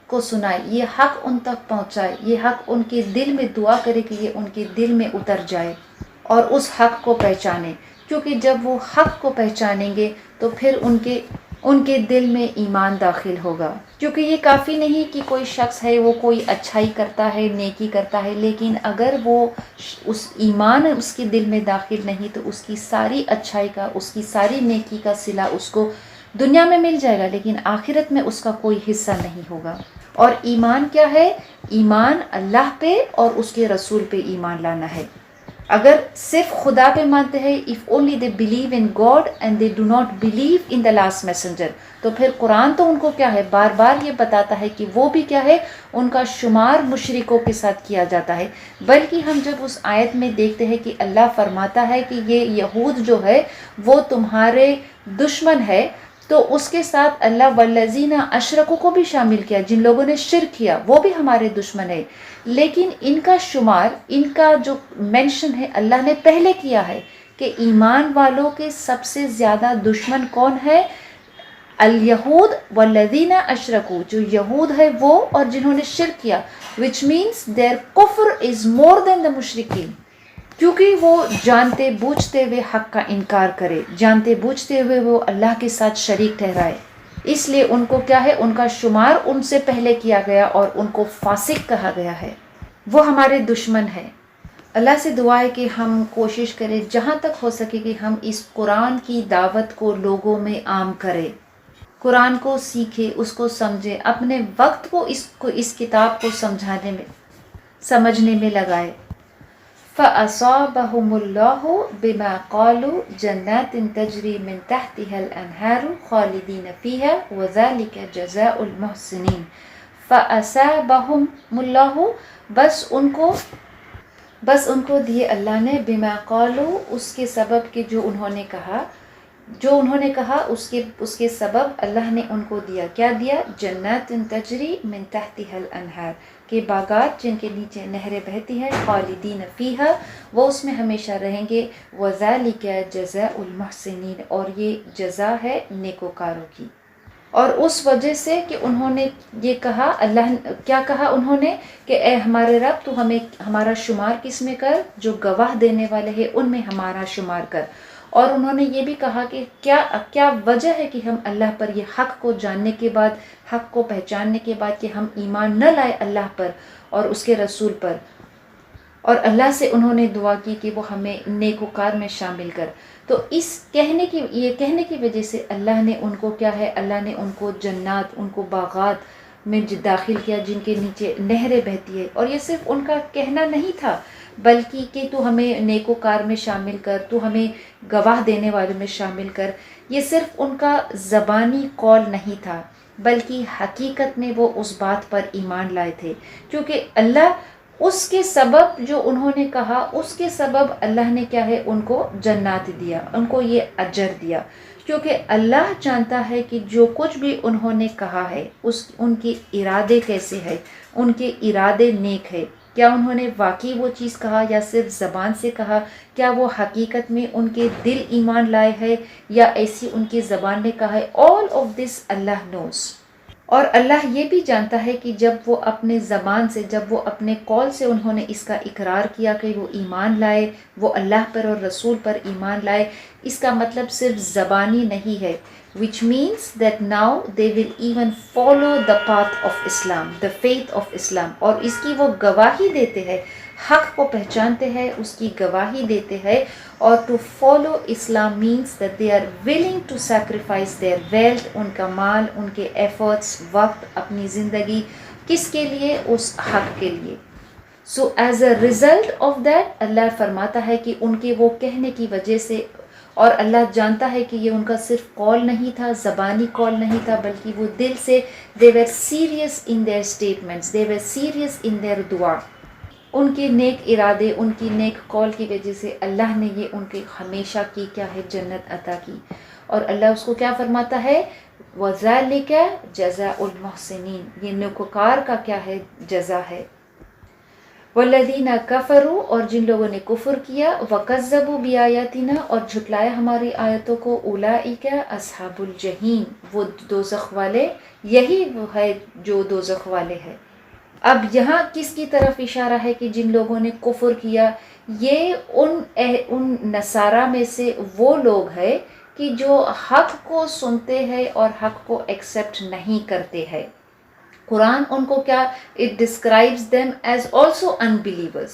کو سنائے، یہ حق ان تک پہنچائے، یہ حق ان کے دل میں، دعا کرے کہ یہ ان کے دل میں اتر جائے اور اس حق کو پہچانے، کیونکہ جب وہ حق کو پہچانیں گے تو پھر ان کے دل میں ایمان داخل ہوگا۔ کیونکہ یہ کافی نہیں کہ کوئی شخص ہے وہ کوئی اچھائی کرتا ہے، نیکی کرتا ہے، لیکن اگر وہ اس ایمان اس کے دل میں داخل نہیں تو اس کی ساری اچھائی کا، اس کی ساری نیکی کا صلہ اس کو دنیا میں مل جائے گا، لیکن آخرت میں اس کا کوئی حصہ نہیں ہوگا۔ اور ایمان کیا ہے؟ ایمان اللہ پہ اور اس کے رسول پہ ایمان لانا ہے۔ اگر صرف خدا پہ مانتے ہیں، if only they believe in God and they do not believe in the last messenger، تو پھر قرآن تو ان کو کیا ہے، بار بار یہ بتاتا ہے کہ وہ بھی کیا ہے، ان کا شمار مشرکوں کے ساتھ کیا جاتا ہے۔ بلکہ ہم جب اس آیت میں دیکھتے ہیں کہ اللہ فرماتا ہے کہ یہ یہود جو ہے وہ تمہارے دشمن ہے، تو اس کے ساتھ اللہ والذین اشرکوا کو بھی شامل کیا، جن لوگوں نے شرک کیا وہ بھی ہمارے دشمن ہے، لیکن ان کا شمار، ان کا جو مینشن ہے اللہ نے پہلے کیا ہے کہ ایمان والوں کے سب سے زیادہ دشمن کون ہے؟ الیہود والذین اشرکوا، جو یہود ہے وہ اور جنہوں نے شرک کیا، which means their کفر is more than the مشرکین، کیونکہ وہ جانتے بوجھتے ہوئے حق کا انکار کرے، جانتے بوجھتے ہوئے وہ اللہ کے ساتھ شریک ٹھہرائے، اس لیے ان کو کیا ہے، ان کا شمار ان سے پہلے کیا گیا اور ان کو فاسق کہا گیا ہے، وہ ہمارے دشمن ہے۔ اللہ سے دعا ہے کہ ہم کوشش کریں جہاں تک ہو سکے کہ ہم اس قرآن کی دعوت کو لوگوں میں عام کریں، قرآن کو سیکھیں، اس کو سمجھیں، اپنے وقت کو اس کتاب کو سمجھنے میں لگائے۔ فَأَصَابَهُمُ اللَّهُ بِمَا قَالُوا جَنَّاتٍ تَجْرِي مِن تَحْتِهَا الْأَنْهَارُ خَالِدِينَ فِيهَا وَذَلِكَ جَزَاءُ الْمُحْسِنِينَ۔ فَأَصَابَهُمُ اللَّهُ، بس ان کو دیے اللہ نے، بما قالوا، اس کے سبب کہ جو انہوں نے کہا اس کے سبب اللہ نے ان کو دیا، کیا دیا؟ جنات تجری من تحتها الانہار، کہ باغات جن کے نیچے نہریں بہتی ہیں، خالدین فیہا، وہ اس میں ہمیشہ رہیں گے، وذالک جزاء المحسنین، اور یہ جزا ہے نیکوکاروں کی۔ اور اس وجہ سے کہ انہوں نے یہ کہا، اللہ کیا کہا انہوں نے کہ اے ہمارے رب تو ہمیں ہمارا شمار کس میں کر، جو گواہ دینے والے ہیں ان میں ہمارا شمار کر۔ اور انہوں نے یہ بھی کہا کہ کیا وجہ ہے کہ ہم اللہ پر یہ حق کو جاننے کے بعد، حق کو پہچاننے کے بعد کہ ہم ایمان نہ لائے اللہ پر اور اس کے رسول پر، اور اللہ سے انہوں نے دعا کی کہ وہ ہمیں نیکوکار میں شامل کر۔ تو اس کہنے کی وجہ سے اللہ نے ان کو کیا ہے، اللہ نے ان کو جنات، ان کو باغات میں داخل کیا جن کے نیچے نہریں بہتی ہے۔ اور یہ صرف ان کا کہنا نہیں تھا، بلکہ کہ تو ہمیں نیکوکار میں شامل کر، تو ہمیں گواہ دینے والوں میں شامل کر، یہ صرف ان کا زبانی قول نہیں تھا بلکہ حقیقت میں وہ اس بات پر ایمان لائے تھے، کیونکہ اللہ اس کے سبب جو انہوں نے کہا، اس کے سبب اللہ نے کیا ہے ان کو جنات دیا، ان کو یہ اجر دیا، کیونکہ اللہ جانتا ہے کہ جو کچھ بھی انہوں نے کہا ہے ان کے ارادے کیسے ہے، ان کے ارادے نیک ہے، کیا انہوں نے واقعی وہ چیز کہا یا صرف زبان سے کہا، کیا وہ حقیقت میں ان کے دل ایمان لائے ہے یا ایسی ان کی زبان نے کہا ہے، all of this Allah knows۔ اور اللہ یہ بھی جانتا ہے کہ جب وہ اپنے زبان سے، جب وہ اپنے قول سے انہوں نے اس کا اقرار کیا کہ وہ ایمان لائے، وہ اللہ پر اور رسول پر ایمان لائے، اس کا مطلب صرف زبانی نہیں ہے، which means that now they will even follow the path of Islam, the faith of Islam، اور اس کی وہ گواہی دیتے ہیں، حق کو پہچانتے ہیں، اس کی گواہی دیتے ہیں، اور to follow Islam means that they are willing to sacrifice their wealth، ان کا مال، ان کے efforts، وقت، اپنی زندگی، کس کے لیے؟ اس حق کے لیے۔ So as a result of that، اللہ فرماتا ہے کہ ان کے وہ کہنے کی وجہ سے، اور اللہ جانتا ہے کہ یہ ان کا صرف قول نہیں تھا، زبانی قول نہیں تھا، بلکہ وہ دل سے they were serious in their statements، they were serious in their دعا، ان کے نیک ارادے، ان کی نیک قول کی وجہ سے اللہ نے یہ ان کے ہمیشہ کی کیا ہے جنت عطا کی۔ اور اللہ اس کو کیا فرماتا ہے؟ وَذَلِكَ جَزَاءُ الْمُحْسِنِينَ، یہ نیکوکار کا کیا ہے؟ جزا ہے۔ وَالَّذِينَ كَفَرُوا، اور جن لوگوں نے کفر کیا، وَكَذَّبُوا بِآيَاتِنَا، اور جھٹلایا ہماری آیتوں کو، أُولَئِكَ أَصْحَابُ الْجَحِيمِ، وہ دوزخ والے، یہی وہ ہے جو دوزخ والے ہیں۔ اب یہاں کس کی طرف اشارہ ہے کہ جن لوگوں نے کفر کیا؟ یہ ان نصارہ میں سے وہ لوگ ہیں کہ جو حق کو سنتے ہیں اور حق کو ایکسیپٹ نہیں کرتے ہیں۔ قرآن ان کو کیا it describes them as also unbelievers۔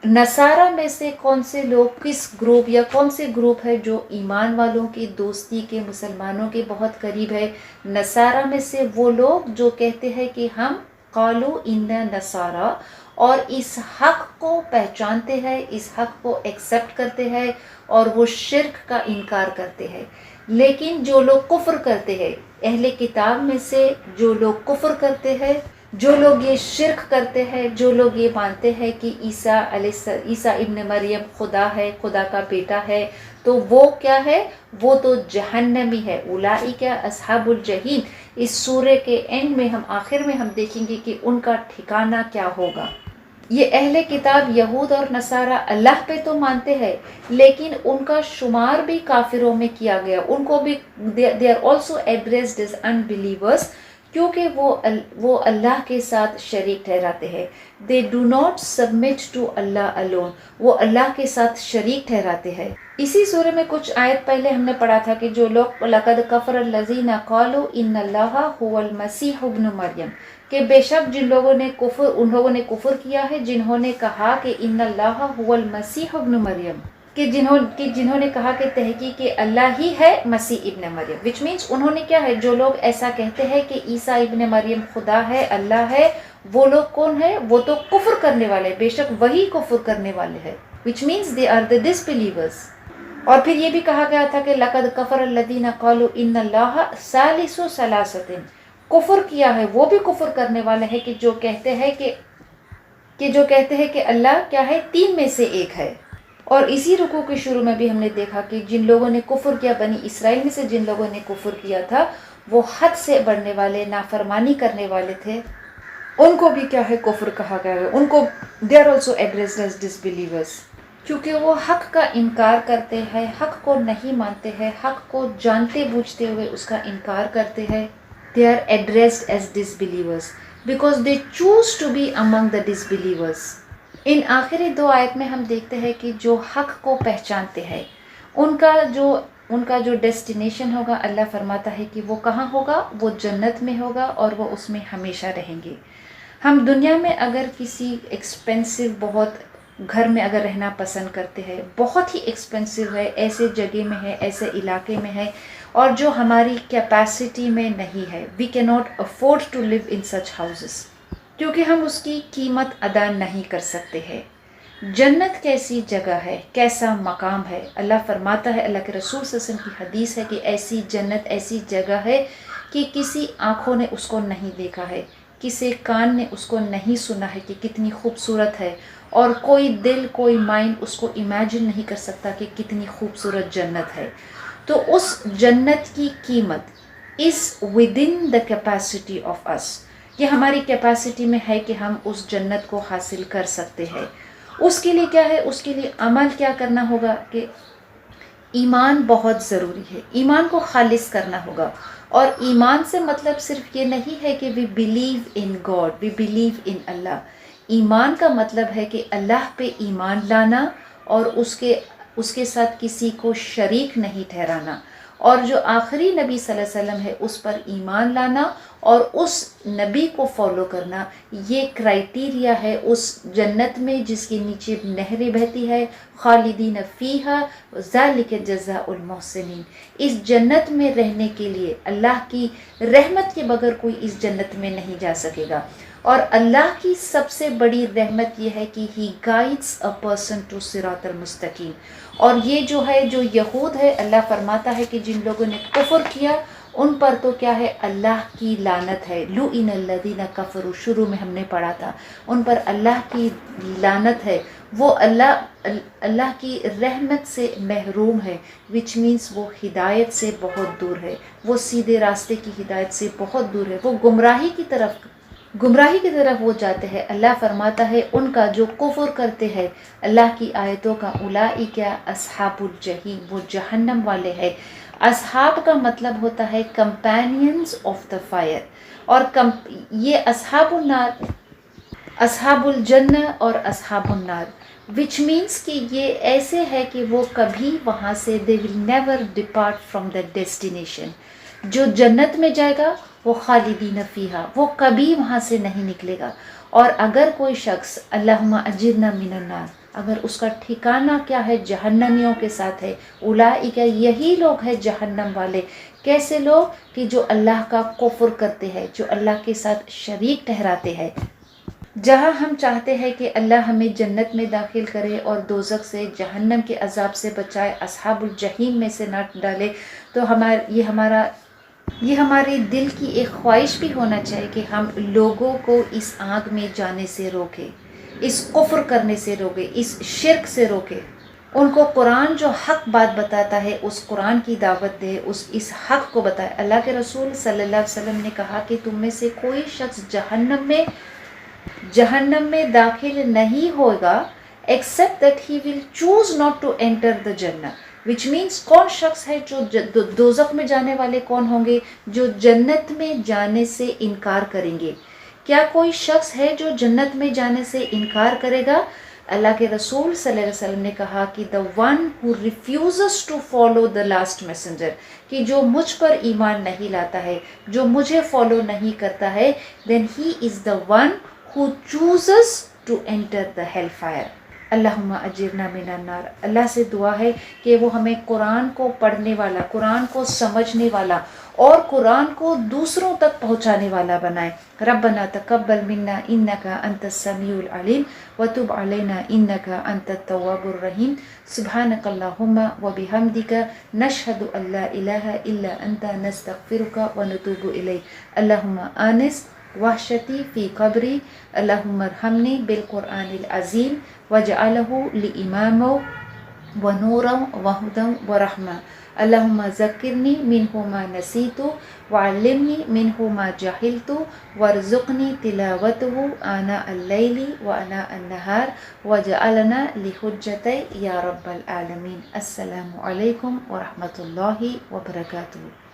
نصارہ میں سے کون سے لوگ، کس گروپ یا کون سے گروپ ہے جو ایمان والوں کی دوستی کے، مسلمانوں کے بہت قریب ہے؟ نصارہ میں سے وہ لوگ جو کہتے ہیں کہ ہم قالوا انا نصارى، اور اس حق کو پہچانتے ہیں، اس حق کو ایکسیپٹ کرتے ہیں، اور وہ شرک کا انکار کرتے ہیں۔ لیکن جو لوگ کفر کرتے ہیں، اہل کتاب میں سے جو لوگ کفر کرتے ہیں، جو لوگ یہ شرک کرتے ہیں، جو لوگ یہ مانتے ہیں کہ عیسیٰ ابن مریم خدا ہے، خدا کا بیٹا ہے، تو وہ کیا ہے؟ وہ تو جہنمی ہے۔ اولئک اصحاب الجحیم۔ اس سورے کے اینڈ میں، ہم آخر میں ہم دیکھیں گے کہ ان کا ٹھکانہ کیا ہوگا۔ یہ اہل کتاب یہود اور نصارہ اللہ پہ تو مانتے ہیں، لیکن ان کا شمار بھی کافروں میں کیا گیا، ان کو بھی they are also addressed as unbelievers، کیونکہ وہ اللہ کے ساتھ شریک ٹھہراتے ہیں۔ they do not submit to Allah alone، وہ اللہ کے ساتھ شریک ٹھہراتے ہیں۔ اسی سورے میں کچھ آیت پہلے ہم نے پڑھا تھا کہ جو لوگ لَقَدْ كَفَرَ الَّذِينَ قَالُوا إِنَّ اللَّهَ هُوَ الْمَسِيحُ ابْنُ مریم، کہ بے شک ان لوگوں نے کفر کیا ہے جنہوں نے کہا کہ ان اللہ هو المسیح ابن مریم، کہ جنہوں نے کہا کہ تحقیق کہ اللہ ہی ہے مسیح ابن مریم، which means انہوں نے کیا ہے، جو لوگ ایسا کہتے ہیں کہ عیسیٰ ابن مریم خدا ہے، اللہ ہے، وہ لوگ کون ہے؟ وہ تو کفر کرنے والے، بے شک وہی کفر کرنے والے ہیں، which means they are the disbelievers۔ اور پھر یہ بھی کہا گیا تھا کہ لَقَدْ كَفَرَ الَّذِينَ قَالُوا إِنَّ اللَّهَ ثَالِثُ ثَلَاثَةٍ، کفر کیا ہے، وہ بھی کفر کرنے والے ہیں کہ جو کہتے ہیں کہ اللہ کیا ہے، تین میں سے ایک ہے۔ اور اسی رکوع کے شروع میں بھی ہم نے دیکھا کہ جن لوگوں نے کفر کیا، بنی اسرائیل میں سے جن لوگوں نے کفر کیا تھا، وہ حد سے بڑھنے والے، نافرمانی کرنے والے تھے، ان کو بھی کیا ہے، کفر کہا گیا ہے، ان کو they are also addressed as disbelievers، کیونکہ وہ حق کا انکار کرتے ہیں، حق کو نہیں مانتے ہیں، حق کو جانتے بوجھتے ہوئے اس کا انکار کرتے ہیں۔ they are addressed as disbelievers because they choose to be among the disbelievers۔ ان آخری دو آیت میں ہم دیکھتے ہیں کہ جو حق کو پہچانتے ہیں، ان کا جو ڈیسٹینیشن ہوگا، اللہ فرماتا ہے کہ وہ کہاں ہوگا؟ وہ جنت میں ہوگا، اور وہ اس میں ہمیشہ رہیں گے۔ ہم دنیا میں اگر کسی ایکسپینسو بہت گھر میں اگر رہنا پسند کرتے ہیں، بہت ہی ایکسپینسو ہے، ایسے جگہ میں ہے، ایسے علاقے میں ہے، اور جو ہماری کیپیسٹی میں نہیں ہے، we can not afford to live in such houses, کیونکہ ہم اس کی قیمت ادا نہیں کر سکتے ہیں۔ جنت کیسی جگہ ہے، کیسا مقام ہے؟ اللہ فرماتا ہے، اللہ کے رسول صلی اللہ علیہ وسلم کی حدیث ہے کہ ایسی جنت ایسی جگہ ہے کہ کسی آنکھوں نے اس کو نہیں دیکھا ہے، کسی کان نے اس کو نہیں سنا ہے کہ کتنی خوبصورت ہے، اور کوئی دل کوئی مائنڈ اس کو امیجن نہیں کر سکتا کہ کتنی خوبصورت جنت ہے۔ تو اس جنت کی قیمت از ودن دا کیپیسٹی آف اس، یہ ہماری کیپیسٹی میں ہے کہ ہم اس جنت کو حاصل کر سکتے ہیں۔ اس کے لیے کیا ہے؟ اس کے لیے عمل کیا کرنا ہوگا کہ ایمان بہت ضروری ہے، ایمان کو خالص کرنا ہوگا۔ اور ایمان سے مطلب صرف یہ نہیں ہے کہ we believe in God, we believe in Allah. ایمان کا مطلب ہے کہ اللہ پہ ایمان لانا اور اس کے ساتھ کسی کو شریک نہیں ٹھہرانا، اور جو آخری نبی صلی اللہ علیہ وسلم ہے اس پر ایمان لانا اور اس نبی کو فالو کرنا، یہ کرائٹیریا ہے اس جنت میں جس کے نیچے نہریں بہتی ہے، خالدین فیہا ذالک جزاء المحسنین۔ اس جنت میں رہنے کے لیے اللہ کی رحمت کے بغیر کوئی اس جنت میں نہیں جا سکے گا، اور اللہ کی سب سے بڑی رحمت یہ ہے کہ ہی گائیڈس اے پرسن ٹو صراط المستقیم۔ اور یہ جو ہے جو یہود ہے، اللہ فرماتا ہے کہ جن لوگوں نے کفر کیا ان پر تو کیا ہے؟ اللہ کی لعنت ہے۔ لُعِنَ الَّذِينَ كَفَرُوا شروع میں ہم نے پڑھا تھا، ان پر اللہ کی لعنت ہے، وہ اللہ کی رحمت سے محروم ہے، وچ مینس وہ ہدایت سے بہت دور ہے، وہ سیدھے راستے کی ہدایت سے بہت دور ہے، وہ گمراہی کی طرف وہ جاتے ہیں۔ اللہ فرماتا ہے ان کا جو کفر کرتے ہیں اللہ کی آیتوں کا، اولئک اصحاب الجحیم، وہ جہنم والے ہیں۔ اصحاب کا مطلب ہوتا ہے کمپینینز آف دا فائر، اور یہ اصحاب النار، اصحاب الجنہ اور اصحاب النار، وچ مینس کہ یہ ایسے ہے کہ وہ کبھی وہاں سے they will never depart from that destination۔ جو جنت میں جائے گا وہ خالدین فیہا، وہ کبھی وہاں سے نہیں نکلے گا۔ اور اگر کوئی شخص اللہم اجرنا من النار، اگر اس کا ٹھکانہ کیا ہے؟ جہنمیوں کے ساتھ ہے۔ اولئک، یہی لوگ ہیں جہنم والے۔ کیسے لوگ؟ کہ جو اللہ کا کفر کرتے ہیں، جو اللہ کے ساتھ شریک ٹھہراتے ہیں۔ جہاں ہم چاہتے ہیں کہ اللہ ہمیں جنت میں داخل کرے اور دوزخ سے، جہنم کے عذاب سے بچائے، اصحاب الجحیم میں سے نہ ڈالے، تو یہ ہمارے دل کی ایک خواہش بھی ہونا چاہیے کہ ہم لوگوں کو اس آگ میں جانے سے روکے، اس کفر کرنے سے روکے، اس شرک سے روکے، ان کو قرآن جو حق بات بتاتا ہے اس قرآن کی دعوت دے، اس حق کو بتائے۔ اللہ کے رسول صلی اللہ علیہ وسلم نے کہا کہ تم میں سے کوئی شخص جہنم میں داخل نہیں ہوگا except that he will choose not to enter the Jannah، which means کون شخص ہے جو دوزخ میں جانے والے کون ہوں گے؟ جو جنت میں جانے سے انکار کریں گے۔ کیا کوئی شخص ہے جو جنت میں جانے سے انکار کرے گا؟ اللہ کے رسول صلی اللہ علیہ وسلم نے کہا کہ the one who refuses to follow the last messenger، کہ جو مجھ پر ایمان نہیں لاتا ہے، جو مجھے فالو نہیں کرتا ہے، then he is the one who chooses to enter the hellfire۔ اللہم اجرنا من النار۔ اللہ سے دعا ہے کہ وہ ہمیں قرآن کو پڑھنے والا، قرآن کو سمجھنے والا اور قرآن کو دوسروں تک پہنچانے والا بنائے۔ ربنا تقبل منا انک انت السمیع العلیم وتب علینا انک انت التواب الرحیم۔ سبحانک اللہم وبحمدک نشہد ان لا الہ الا انت نستغفرک ونتوب الیک۔ اللہم آنس وحشتی فی قبری، اللہم ارحمنی بالقرآن العظیم وجعلہ لإماما ونورا وہدى ورحمہ۔ اللہم ذکرنی منہ ما نسیت وعلمنی منہ ما جہلت وارزقنی تلاوتہ آناء اللیل وآناء النہار وجعلنا لحجتہ یا رب العالمین۔ السلام علیکم ورحمۃ اللہ وبرکاتہ۔